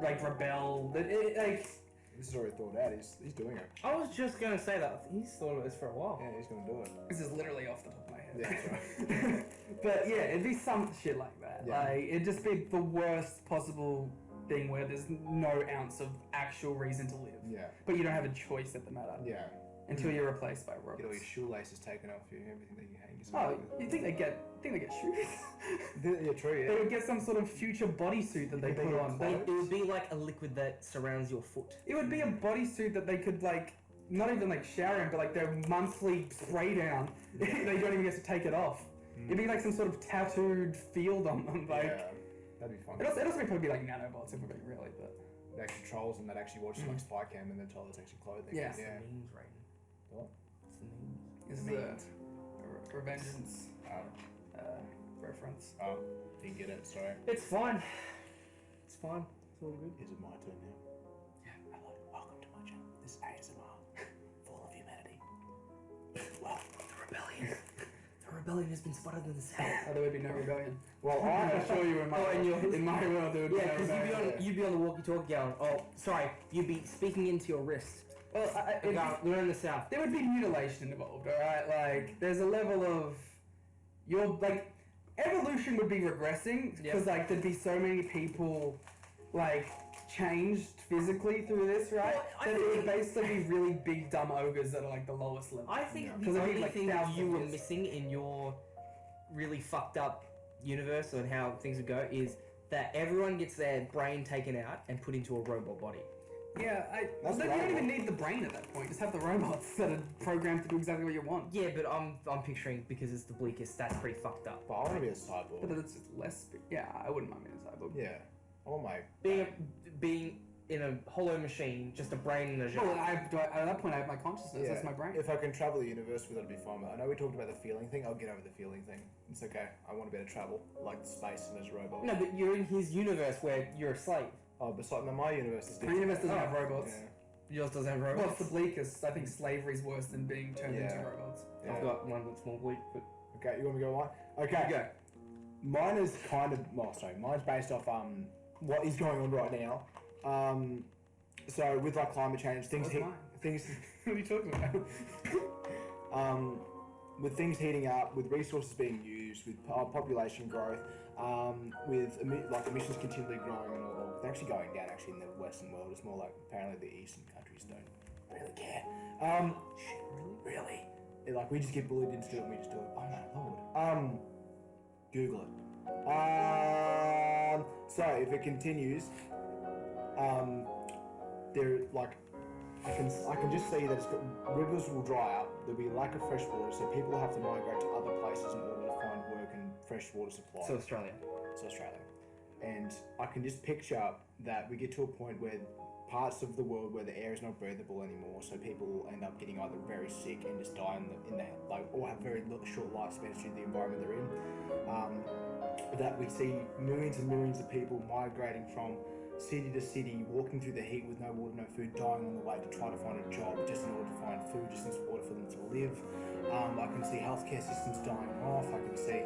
like rebel. This is already thought out. He's doing it. I was just gonna say that he's thought of this for a while. Yeah, he's gonna do it. This is literally off the top of my head. Yeah, right. But yeah, it'd be some shit like that. Yeah. Like it'd just be the worst possible thing where there's no ounce of actual reason to live. Yeah. But you don't have a choice at the matter. Yeah. Until you're replaced by robots. Get all your shoelaces taken off you, everything that you hang yourself with. You think they get shoes? Yeah, true, yeah. They would get some sort of future bodysuit that they put on. It would be like a liquid that surrounds your foot. It would be a bodysuit that they could like, not even like shower in, but like their monthly spray down. They don't even get to take it off. It'd be like some sort of tattooed field on them. Like, that'd be fun. It also probably be like nanobots if we're being really, but... That controls them, that actually watches like spy cam and they're told it's actually clothing. Yeah. Memes right. What? It's the memes. Is the Revengeance reference. Oh, didn't get it, sorry. It's fine. It's fine. It's all good. Is it my turn now? Yeah, hello. Welcome to my channel. This is ASMR. Full of humanity. Well, the rebellion. The rebellion has been spotted in the south. Oh, there would be no rebellion. Well, I assure you in my world there would be no rebellion. You'd be on the walkie-talkie going, oh, sorry, you'd be speaking into your wrist. Well, we're in the south. There would be mutilation involved, alright? Like, there's a level of... evolution would be regressing, because, there'd be so many people, changed physically through this, right? Well, it would basically be really big, dumb ogres that are, the lowest level. I think the only thing that you were missing in your really fucked up universe and how things would go is that everyone gets their brain taken out and put into a robot body. Yeah, you don't even need the brain at that point. Just have the robots that are programmed to do exactly what you want. Yeah, but I'm picturing, because it's the bleakest, that's pretty fucked up. But I want to be a cyborg. But it's less... Yeah, I wouldn't mind being a cyborg. Yeah. Oh my. Being in a hollow machine, just a brain in a jar. Well, at that point, I have my consciousness. Yeah. That's my brain. If I can travel the universe with it, it'd be fine. But I know we talked about the feeling thing. I'll get over the feeling thing. It's okay. I want to be able to travel, like space and as a robot. No, but you're in his universe where you're a slave. Oh, but my universe is different. My universe doesn't have robots. Yeah. Yours doesn't have robots? Well, it's the bleakest. I think slavery's worse than being turned into robots. Yeah. I've got one that's more bleak, but... Okay, you want me to go one? Okay. You go. Mine is kind of... mine's based off what is going on right now. So with like climate change, things... What are you talking about? With things heating up, with resources being used, with population growth, with emissions continually growing and all, they're actually going down actually in the Western world. It's more like apparently the Eastern countries don't really care. Really? Like we just get bullied into it and we just do it. Oh my lord. Google it. So if it continues, there like I can just see that rivers will dry up. There'll be a lack of fresh water, so people will have to migrate to other places in order to find work and fresh water supply. So Australia. And I can just picture that we get to a point where parts of the world where the air is not breathable anymore, so people will end up getting either very sick and just die or have very short lifespans due to the environment they're in. That we see millions and millions of people migrating from city to city, walking through the heat with no water, no food, dying on the way to try to find a job just in order to find food, just in order for them to live. I can see healthcare systems dying off. I can see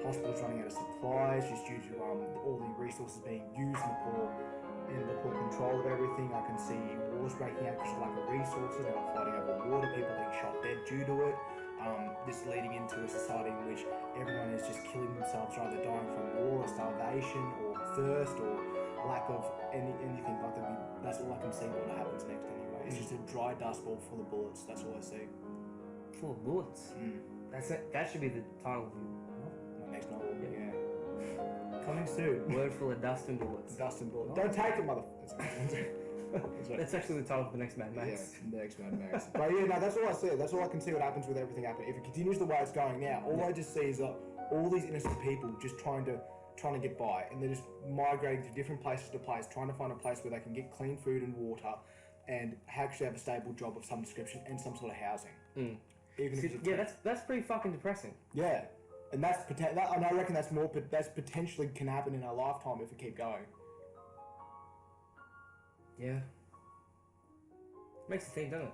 hospitals running out of supplies just due to all the resources being used in the poor control of everything. I can see wars breaking out because of lack of resources, now fighting over water, people being shot dead due to it. This leading into a society in which everyone is just killing themselves, either dying from war or starvation or thirst or lack of anything like that. That's all I can see what happens next anyway. It's just a dry dust ball full of bullets. That's all I see. Full of bullets? That's it. That should be the title of my next novel. Yeah. Coming soon. Word full of dust and bullets. Dust and bullets. Don't take it, motherfucker. That's actually the title of the next Mad Max. Yeah, the next Mad Max. But yeah, no, that's all I see. That's all I can see what happens with everything happening. If it continues the way it's going now, all I just see is all these innocent people just trying to get by, and they're just migrating to different places to place, trying to find a place where they can get clean food and water, and actually have a stable job of some description and some sort of housing. Even if that's pretty fucking depressing. Yeah, and and I reckon that's potentially can happen in our lifetime if we keep going. Yeah. Makes you think, doesn't it?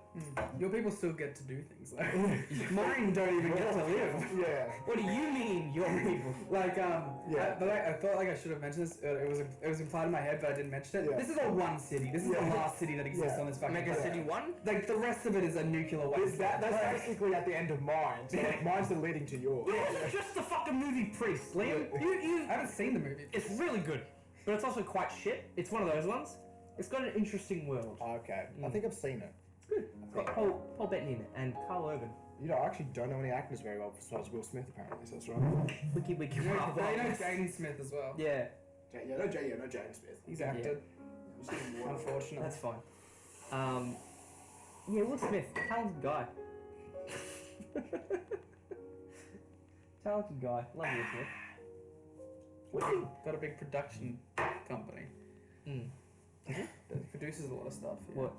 Your people still get to do things though. Mine don't even get to live. Yeah. What do you mean, your people? Like, I thought like I should have mentioned this. It was implied in my head, but I didn't mention it. Yeah. This is all one city. This is the last city that exists on this fucking Mega City 1? Like, the rest of it is a nuclear waste. That's basically at the end of mine. So mine's the leading to yours. It's just the fucking movie Priest, Liam. You haven't seen the movie. It's really good, but it's also quite shit. It's one of those ones. It's got an interesting world. Okay. I think I've seen it. It's good. It's got Paul Bettany in it and Carl Urban. You know, I actually don't know any actors very well besides Will Smith, apparently, so that's right. Wiki. They know Jaden Smith as well. Yeah. No Jaden Smith. He's acted. Yeah. Unfortunately. That's fine. Yeah, Will Smith, talented guy. Talented guy. Love Will Smith. Got a big production company. That produces a lot of stuff. Yeah. What?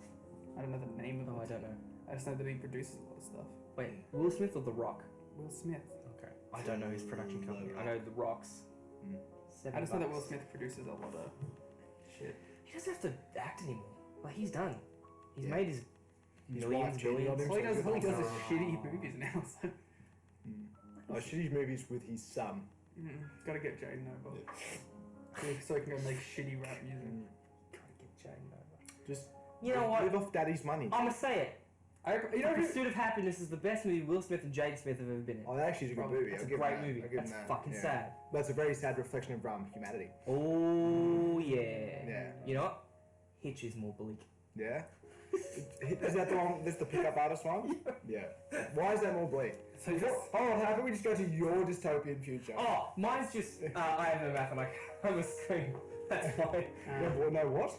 I don't know the name of it. Oh, I don't know. I just know that he produces a lot of stuff. Wait, Will Smith or The Rock? Will Smith. Okay. I don't know his production company. I know The Rock's. I just know that Will Smith produces a lot of shit. He doesn't have to act anymore. Like, he's done. He's made his millions, billions. All he does is shitty movies now. So. Shitty movies with his son. Gotta get Jaden over. So he can go make shitty rap music. Gotta get Jaden over. Just live off daddy's money. I'ma say it. Pursuit of Happiness is the best movie Will Smith and Jaden Smith have ever been in. Oh, that actually is a good movie. It's a great movie. That's fucking sad. That's a very sad reflection of humanity. Oh, yeah. Yeah. You know what? Hitch is more bleak. Yeah? Is that the one, that's the pickup artist one? Yeah. Why is that more bleak? So how about we just go to your dystopian future? Oh, mine's just, I have no mouth and I'm a scream. That's fine. What?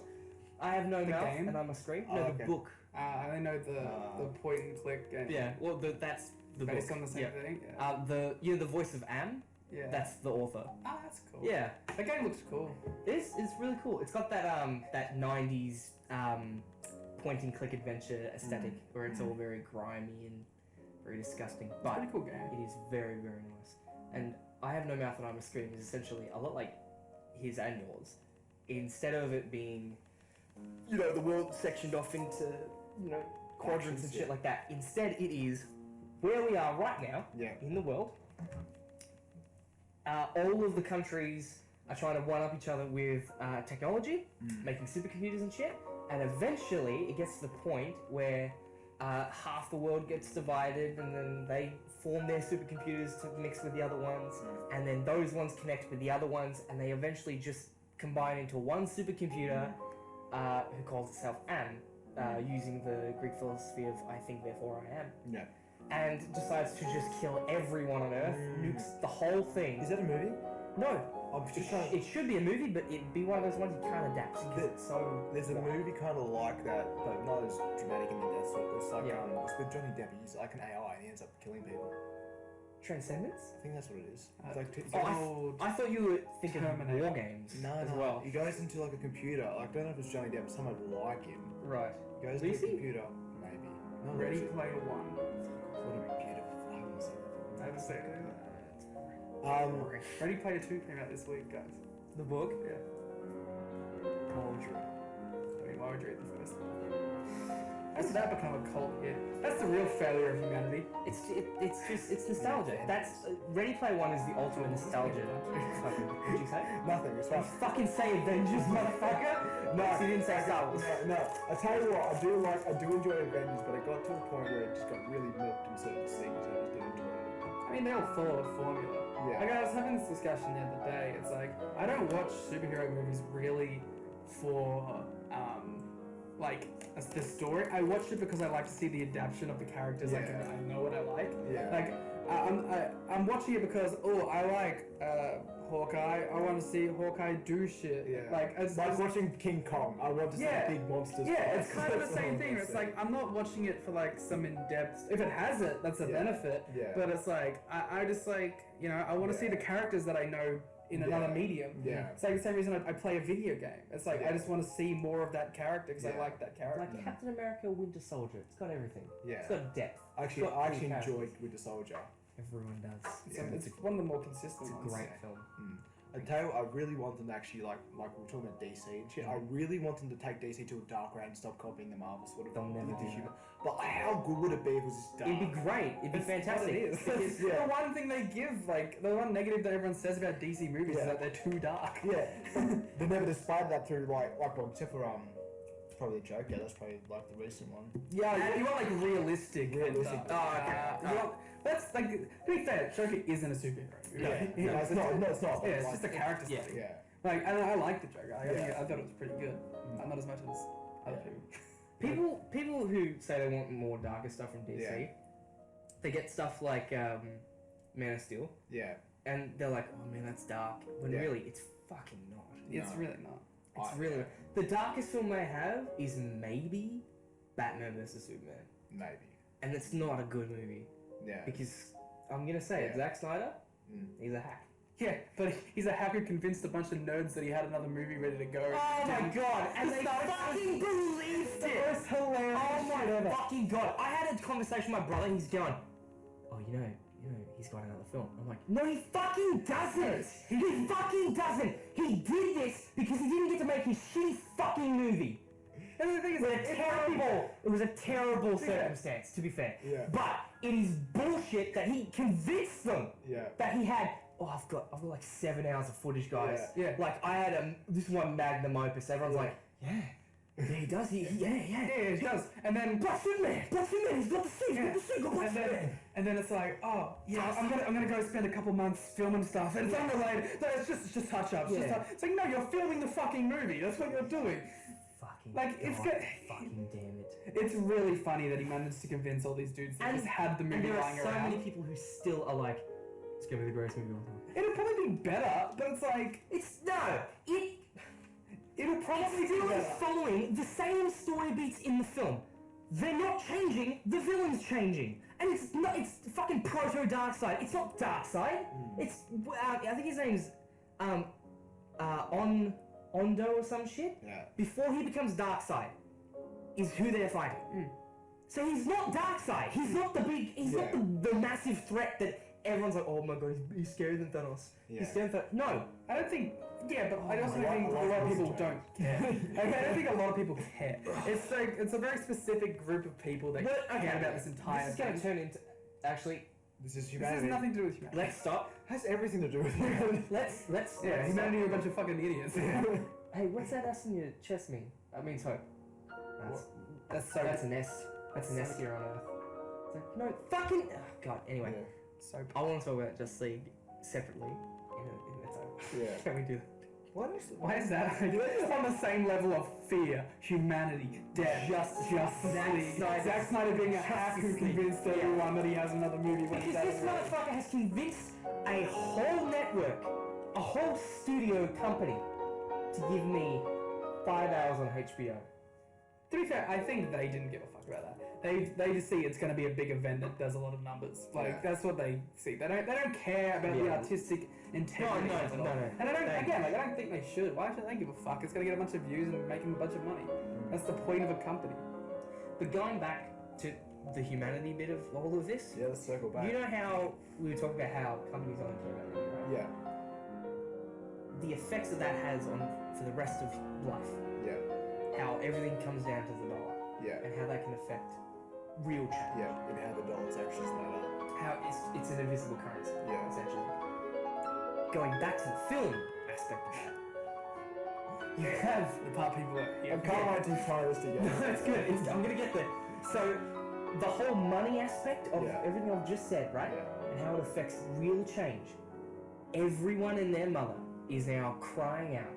I have no mouth game? and I'm a scream. No, the book. I only know the point and click game. Yeah, well, that's the based book. on the same thing. The voice of Am Yeah. That's the author. Ah, that's cool. Yeah. That game looks cool. It's really cool. It's got that 90s point and click adventure aesthetic where it's all very grimy and very disgusting. It's a But pretty cool game. it is very, very nice. And I Have No Mouth and I'm a Scream is essentially a lot like his and yours. Instead of it being, you know, the world sectioned off into, you know, quadrants and shit like that. Instead, it is where we are right now in the world. All of the countries are trying to one-up each other with technology, making supercomputers and shit. And eventually, it gets to the point where half the world gets divided, and then they form their supercomputers to mix with the other ones, and then those ones connect with the other ones, and they eventually just combine into one supercomputer who calls itself Am, using the Greek philosophy of I think therefore I am. Yeah. And decides to just kill everyone on Earth, nukes the whole thing. Is that a movie? No. I'm just trying to... It should be a movie, but it'd be one of those ones you can't adapt because it's so... There's a movie kind of like that, but not as dramatic in the death sort. It's like, it's with Johnny Depp. He's like an AI and he ends up killing people. Transcendence? I think that's what it is. It's like I thought you were thinking of War Games as well. He goes into like a computer. Like, I don't know if it's Johnny Depp, but someone like him. Right. He goes into a computer. Maybe. No, Ready Player One. What a beautiful fucking scene. I haven't seen it. Ready Player 2 came out this week, guys. The book? Yeah. Marjorie. I mean, Marjorie the first one. How did that become a cult hit? That's the real failure of humanity. It's nostalgia. That's Ready Player One is the ultimate nostalgia. What'd you say? Nothing. It's fine. You fucking say Avengers, motherfucker. No, so you didn't say Star Wars. No. I tell you what, I do enjoy Avengers, but it got to a point where it just got really milked in certain things. I just didn't enjoy it. I mean, they all follow a formula. Yeah. Like, I was having this discussion the other day. It's like, I don't watch superhero movies really for, like, the story. I watched it because I like to see the adaptation of the characters. I know what I like. Yeah. Like, I'm watching it because, I like Hawkeye. I want to see Hawkeye do shit. Yeah. Like, it's watching King Kong. I want to see big monsters. Yeah, it's kind of the same thing. It's like, I'm not watching it for like some in-depth. If it has it, that's a benefit. Yeah. But it's like, I just like, you know, I want to see the characters that I know in another medium. Yeah. It's like the same reason I play a video game. It's like I just want to see more of that character because I like that character. Like Captain America, Winter Soldier. It's got everything. Yeah. It's got depth. I actually enjoyed Winter Soldier. Everyone does. It's one of the more consistent ones. It's a great film. I tell you, I really want them to actually, like we're talking about DC and shit, I really want them to take DC to a dark route and stop copying the Marvel sort of. They'll never do that. But how good would it be if it was just dark? It'd be great. It'd be fantastic. It is. Because the one thing they give, like, the one negative that everyone says about DC movies is that they're too dark. Yeah. They never displayed that through, well, except for, probably the Joker, that's probably, like, the recent one. Yeah, you want, like, realistic. Realistic. That's, like, to be fair, Joker isn't a superhero. No, it's not. Yeah, it's just a character study. Yeah. Like, I like the Joker. I thought it was pretty good. Not as much as other people. People who say they want more darker stuff from DC, they get stuff like Man of Steel. Yeah. And they're like, oh man, that's dark. When really, it's fucking not. It's really not. It's really not. The darkest film they have is maybe Batman vs Superman. Maybe. And it's not a good movie. Yeah. Because I'm gonna say it, Zack Snyder, he's a hack. Yeah, but he's a hack who convinced a bunch of nerds that he had another movie ready to go. Oh my god, and they fucking believed it! It was hilarious. Oh my fucking god. I had a conversation with my brother, he's going, oh, you know, he's got another film. I'm like, no, he fucking doesn't! He fucking doesn't! He did this because he didn't get to make his shitty fucking movie. And the thing is, it was a terrible circumstance, to be fair. Yeah. But it is bullshit that he convinced them that he had. Oh, I've got like 7 hours of footage, guys. Yeah. Like I had this one magnum opus. Everyone's like, yeah, he does. He does. And then Black Superman. He's got the suit. And then it's like, oh yeah, I'm gonna go spend a couple months filming stuff, and it's unrelated. No, it's just touch ups. Yeah. It's like, no, you're filming the fucking movie. That's what you're doing. It's good. Fucking damn it. It's really funny that he managed to convince all these dudes that just had the movie lying around. There are so many people who still are like, it's gonna be the greatest movie of all time. It'll probably be better, but it's like it'll probably be better. Following the same story beats in the film. They're not changing, the villain's changing. And it's not. It's fucking proto Darkseid. It's not Darkseid. It's I think his name's Ondo or some shit. Yeah. Before he becomes Darkseid, is who they're fighting. So he's not Darkseid. He's not the big. He's not the massive threat that everyone's like, oh my god, he's scarier than Thanos. Yeah. He's scarier than Thanos. No, I don't think. Yeah, but I also think a lot of people don't care. Okay, I don't think a lot of people care. It's like it's a very specific group of people that care about this entire. This is going to turn into actually. This is This humanity. has nothing to do with humanity. Let's stop. Has everything to do with humanity. Let's. Yeah, humanity are a bunch of fucking idiots. Hey, what's that S in your chest mean? That means hope. That's so. That's an S. That's an S here on Earth. It's like, no, fucking. Oh, God. Anyway, So. I want to talk about Justice League separately in its own. Yeah. Can we do that? Why is that? It's on the same level of fear, humanity, death, Justice League. Zack Snyder being a hack who convinced everyone that he has another movie when Because this motherfucker has convinced a whole network, a whole studio company, to give me 5 hours on HBO. To be fair, I think they didn't give a fuck about that. They just see it's going to be a big event that does a lot of numbers. Like that's what they see. They don't care about the artistic integrity of it all. And I don't think they should. Why should they give a fuck? It's going to get a bunch of views and make them a bunch of money. That's the point of a company. But going back to the humanity bit of all of this, Yeah, let's circle back. you know how we were talking about how companies only care about money, right? Yeah. The effects that has on for the rest of life. Yeah. How everything comes down to the dollar. Yeah. And how that can affect real change. Yeah. And how the dollar's actually made up. How it's an invisible currency, Yeah. essentially. Going back to the film aspect of that, you have The part people are I can't wait to try this together. no, it's good. I'm gonna get there. So, the whole money aspect of everything I've just said, right? Yeah. And how it affects real change. Everyone and their mother is now crying out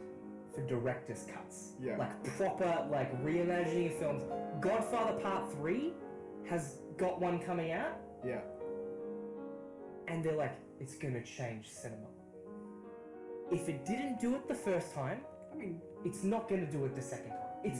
for director's cuts. Yeah. Like proper, like reimagining of films. Godfather Part 3 has got one coming out, Yeah. and they're like, it's gonna change cinema. If it didn't do it the first time, I mean, it's not gonna do it the second time. It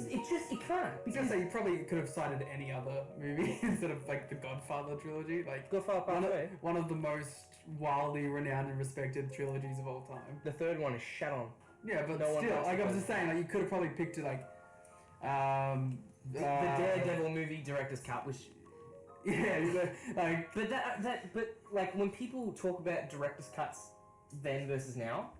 can't. because you probably could have cited any other movie instead of like the Godfather trilogy. Like Godfather Part 3. one of the most wildly renowned and respected trilogies of all time. The third one is shut on. Yeah, but No one still, likes like the I'm first just saying, like you could have probably picked it like The Daredevil movie director's cut, which yeah, like but like when people talk about director's cuts then versus now,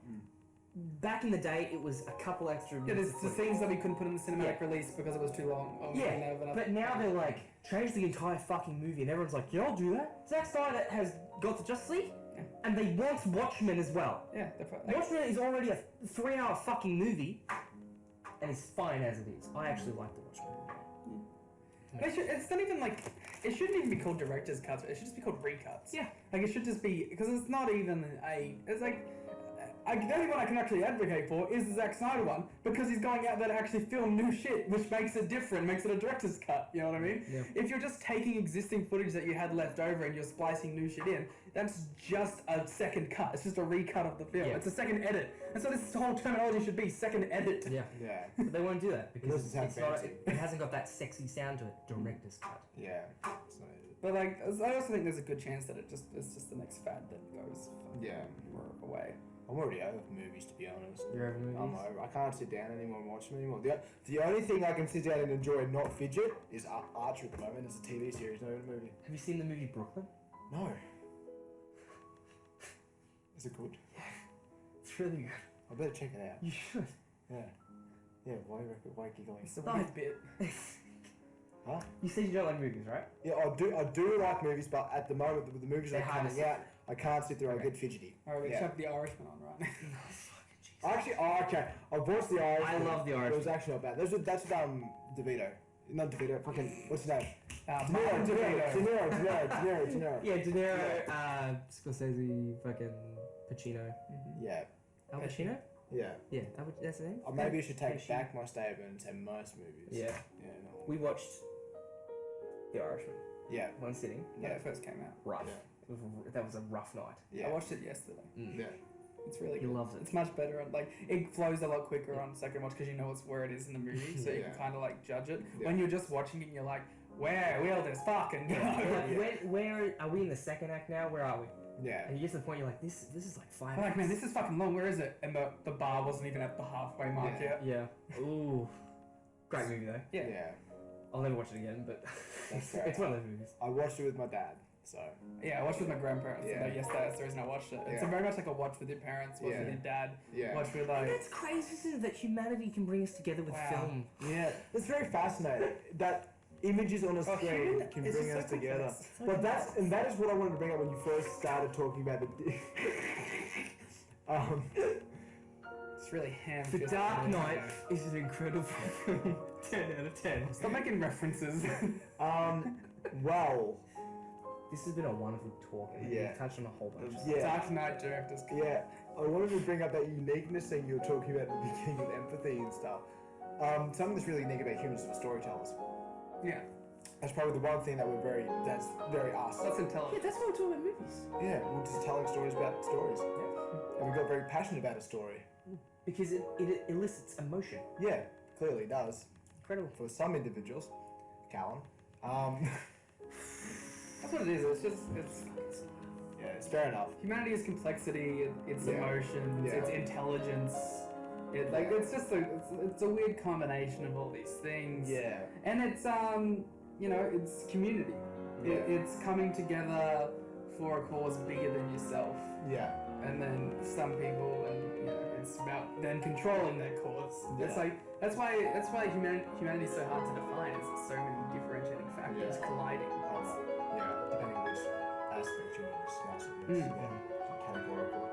back in the day it was a couple extra yeah, minutes. there's the scenes that we couldn't put in the cinematic release because it was too long. Or we didn't have enough. But now they're like change the entire fucking movie, and everyone's like, yeah, I'll do that. Zack Snyder has got the Justice League, and they want Watchmen as well. Yeah, Watchmen is already a 3-hour fucking movie, and it's fine as it is. I actually like the Watchmen. It's not even like it shouldn't even be called director's cuts. It should just be called recuts. Yeah, like it should just be because it's not even a. It's like the only one I can actually advocate for is the Zack Snyder one because he's going out there to actually film new shit, which makes it different, makes it a director's cut. You know what I mean? Yeah. If you're just taking existing footage that you had left over and you're splicing new shit in, that's just a second cut. It's just a recut of the film. Yeah. It's a second edit. And so this whole terminology should be second edit. Yeah. Yeah. But they won't do that because It doesn't sound fancy. it hasn't got that sexy sound to it. Director's cut. Yeah. It's not it. But like, I also think there's a good chance that it's just the next fad that goes Yeah. away. I'm already over movies, to be honest. You're over movies? I'm over. I can't sit down anymore and watch them anymore. The only thing I can sit down and enjoy and not fidget is Archer at the moment. It's a TV series, not even a movie. Have you seen the movie Brooklyn? No. Is it good? It's really good. I better check it out. You should. Yeah. Yeah, why giggling? It's a No. weird bit. Huh? You said you don't like movies, right? Yeah, I do like movies, but at the moment, with the movies that They're are hard to coming out, I can't sit there. I Okay. get fidgety. Alright, we Yeah. chuck The Irishman on, right? Actually, okay. I watched The Irishman. I love The It was Irishman. actually not bad. That's DeVito. Not DeVito. Fucking what's his name? Martin De Niro. Yeah, De Niro, Scorsese, fucking Pacino. Yeah. Al Pacino? Yeah. Yeah, that's the name? Maybe I should take Pacino. back my statement and say most movies. Yeah. Yeah. No. We watched The Irishman. Yeah. One sitting. When it first came out. Rough. Yeah. That was a rough night. Yeah. I watched it yesterday. Yeah. It's really He good. loves it. It's much better. And like it flows a lot quicker on second watch because you know where it is in the movie, so you can Yeah. kind of like judge it. Yeah. When you're just watching it, and you're like, where will this fucking go? Where are we in the second act now? Where are we? Yeah. And you get to the point you're like, this is like 5 I'm like, acts. man, this is fucking long. Where is it? And the bar wasn't even at the halfway mark yet. Yeah. Ooh. Great movie though. Yeah. I'll never watch it again, but it's one of those movies. I watched it with my dad, so. Yeah, I watched it with my grandparents. Yeah. Yesterday, that's the reason I watched it. It's very much like a watch with your parents, watch with your dad, watch with like... It's crazy, isn't it, that humanity can bring us together with film. Yeah, it's very fascinating. That images on a screen can bring us together. But that is what I wanted to bring up when you first started talking about the... It's really ham. The Dark Knight is an incredible film. 10 out of 10. Stop making references. Well... This has been a wonderful talk, and we've touched on a whole bunch of stuff. Dark Knight directors. Yeah, I wanted to bring up that uniqueness thing you were talking about at the beginning with empathy and stuff. Something that's really unique about humans is storytellers. Yeah. That's probably the one thing that's very us. That's intelligent. Yeah, that's what we're talking about movies. Yeah, we're just telling stories about stories. Yeah. And we got very passionate about a story. Because it elicits emotion. Yeah, clearly it does. Incredible. For some individuals. Callum. That's what it is. It's yeah, it's fair enough. Humanity is complexity. It's emotions. It's intelligence. It's just it's a weird combination of all these things. Yeah. And it's it's community. Yeah. It's coming together for a cause bigger than yourself. Yeah. And then some people, and it's about then controlling that cause. Yeah. That's why humanity is so hard to define. It's so many differentiating factors colliding. Depending on which aspect you want to discuss. Categorical.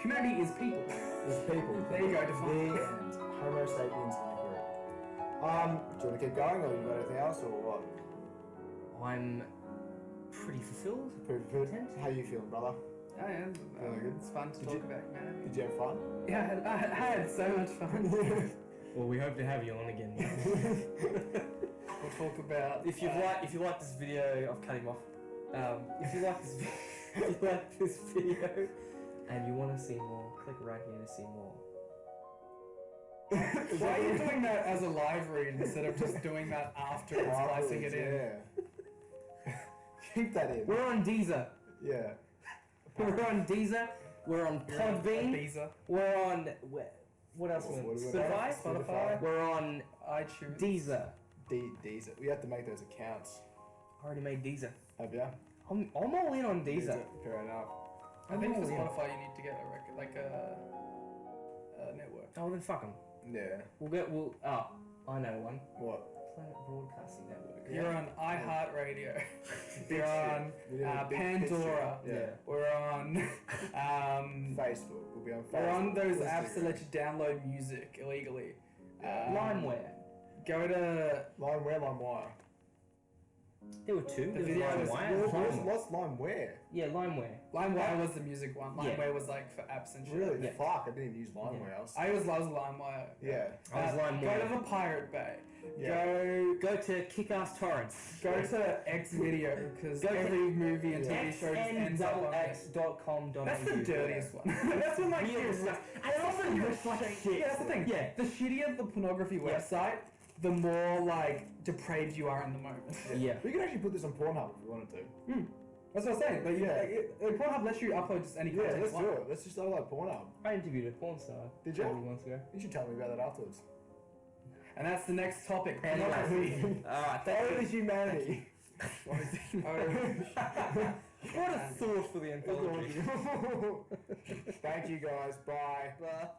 Humanity is people. It's people. There you go, define. The end. Homo sapiens in the group. Do you want to keep going, or you got anything else, or what? I'm pretty fulfilled. Pretty fulfilled. How you feeling, brother? Oh yeah, it's fun to talk about humanity. Did you have fun? Yeah, I had so much fun. Well, we hope to have you on again. We'll talk about if you like this video, I've cut him off. If you like this video and you want to see more, click right here to see more. Why are you doing that as a live read instead of just doing that after and splicing it in? Yeah. Keep that in. We're on Deezer. Yeah. We're on Deezer. We're on Podbean. We're on what else? Spotify. We're on iTunes. Deezer. Deezer. We have to make those accounts. I already made Deezer. Have you? I'm all in on Deezer. Fair enough. I think for Spotify you need to get a network. Oh, then fuck them. Yeah. I know one. What? Planet Broadcasting Network. You're on iHeartRadio. You're on Pandora. Yeah. We're on Facebook. We'll be on Facebook. We're on those apps that let you download music illegally. LimeWire. Go to LimeWire. There were two. The video was what's LimeWire? Yeah, LimeWire. LimeWire was the music one. LimeWire was like for apps and shit. Really? Yeah. Fuck, I didn't even use LimeWire. I was LimeWire. Yeah. I was LimeWire. Go to the Pirate Bay. Yeah. Go to Kick-Ass Torrents. Go to Xvideo because every movie and TV show just ends up on xnxx.com.au. That's the dirtiest one. That's when like I also give a shit. Yeah, that's the thing. Yeah, the shittier the pornography website, the more like depraved you are in the moment. Yeah. We could actually put this on Pornhub if we wanted to. That's what I'm saying. But Pornhub lets you upload just any content. Yeah, let's do it. Let's just upload Pornhub. I interviewed a porn star. Did you? A couple months ago. You should tell me about that afterwards. And that's the next topic. Anyway. Alright, thank you. Humanity. What a thought for the anthology. Thank you guys. Bye. Bye.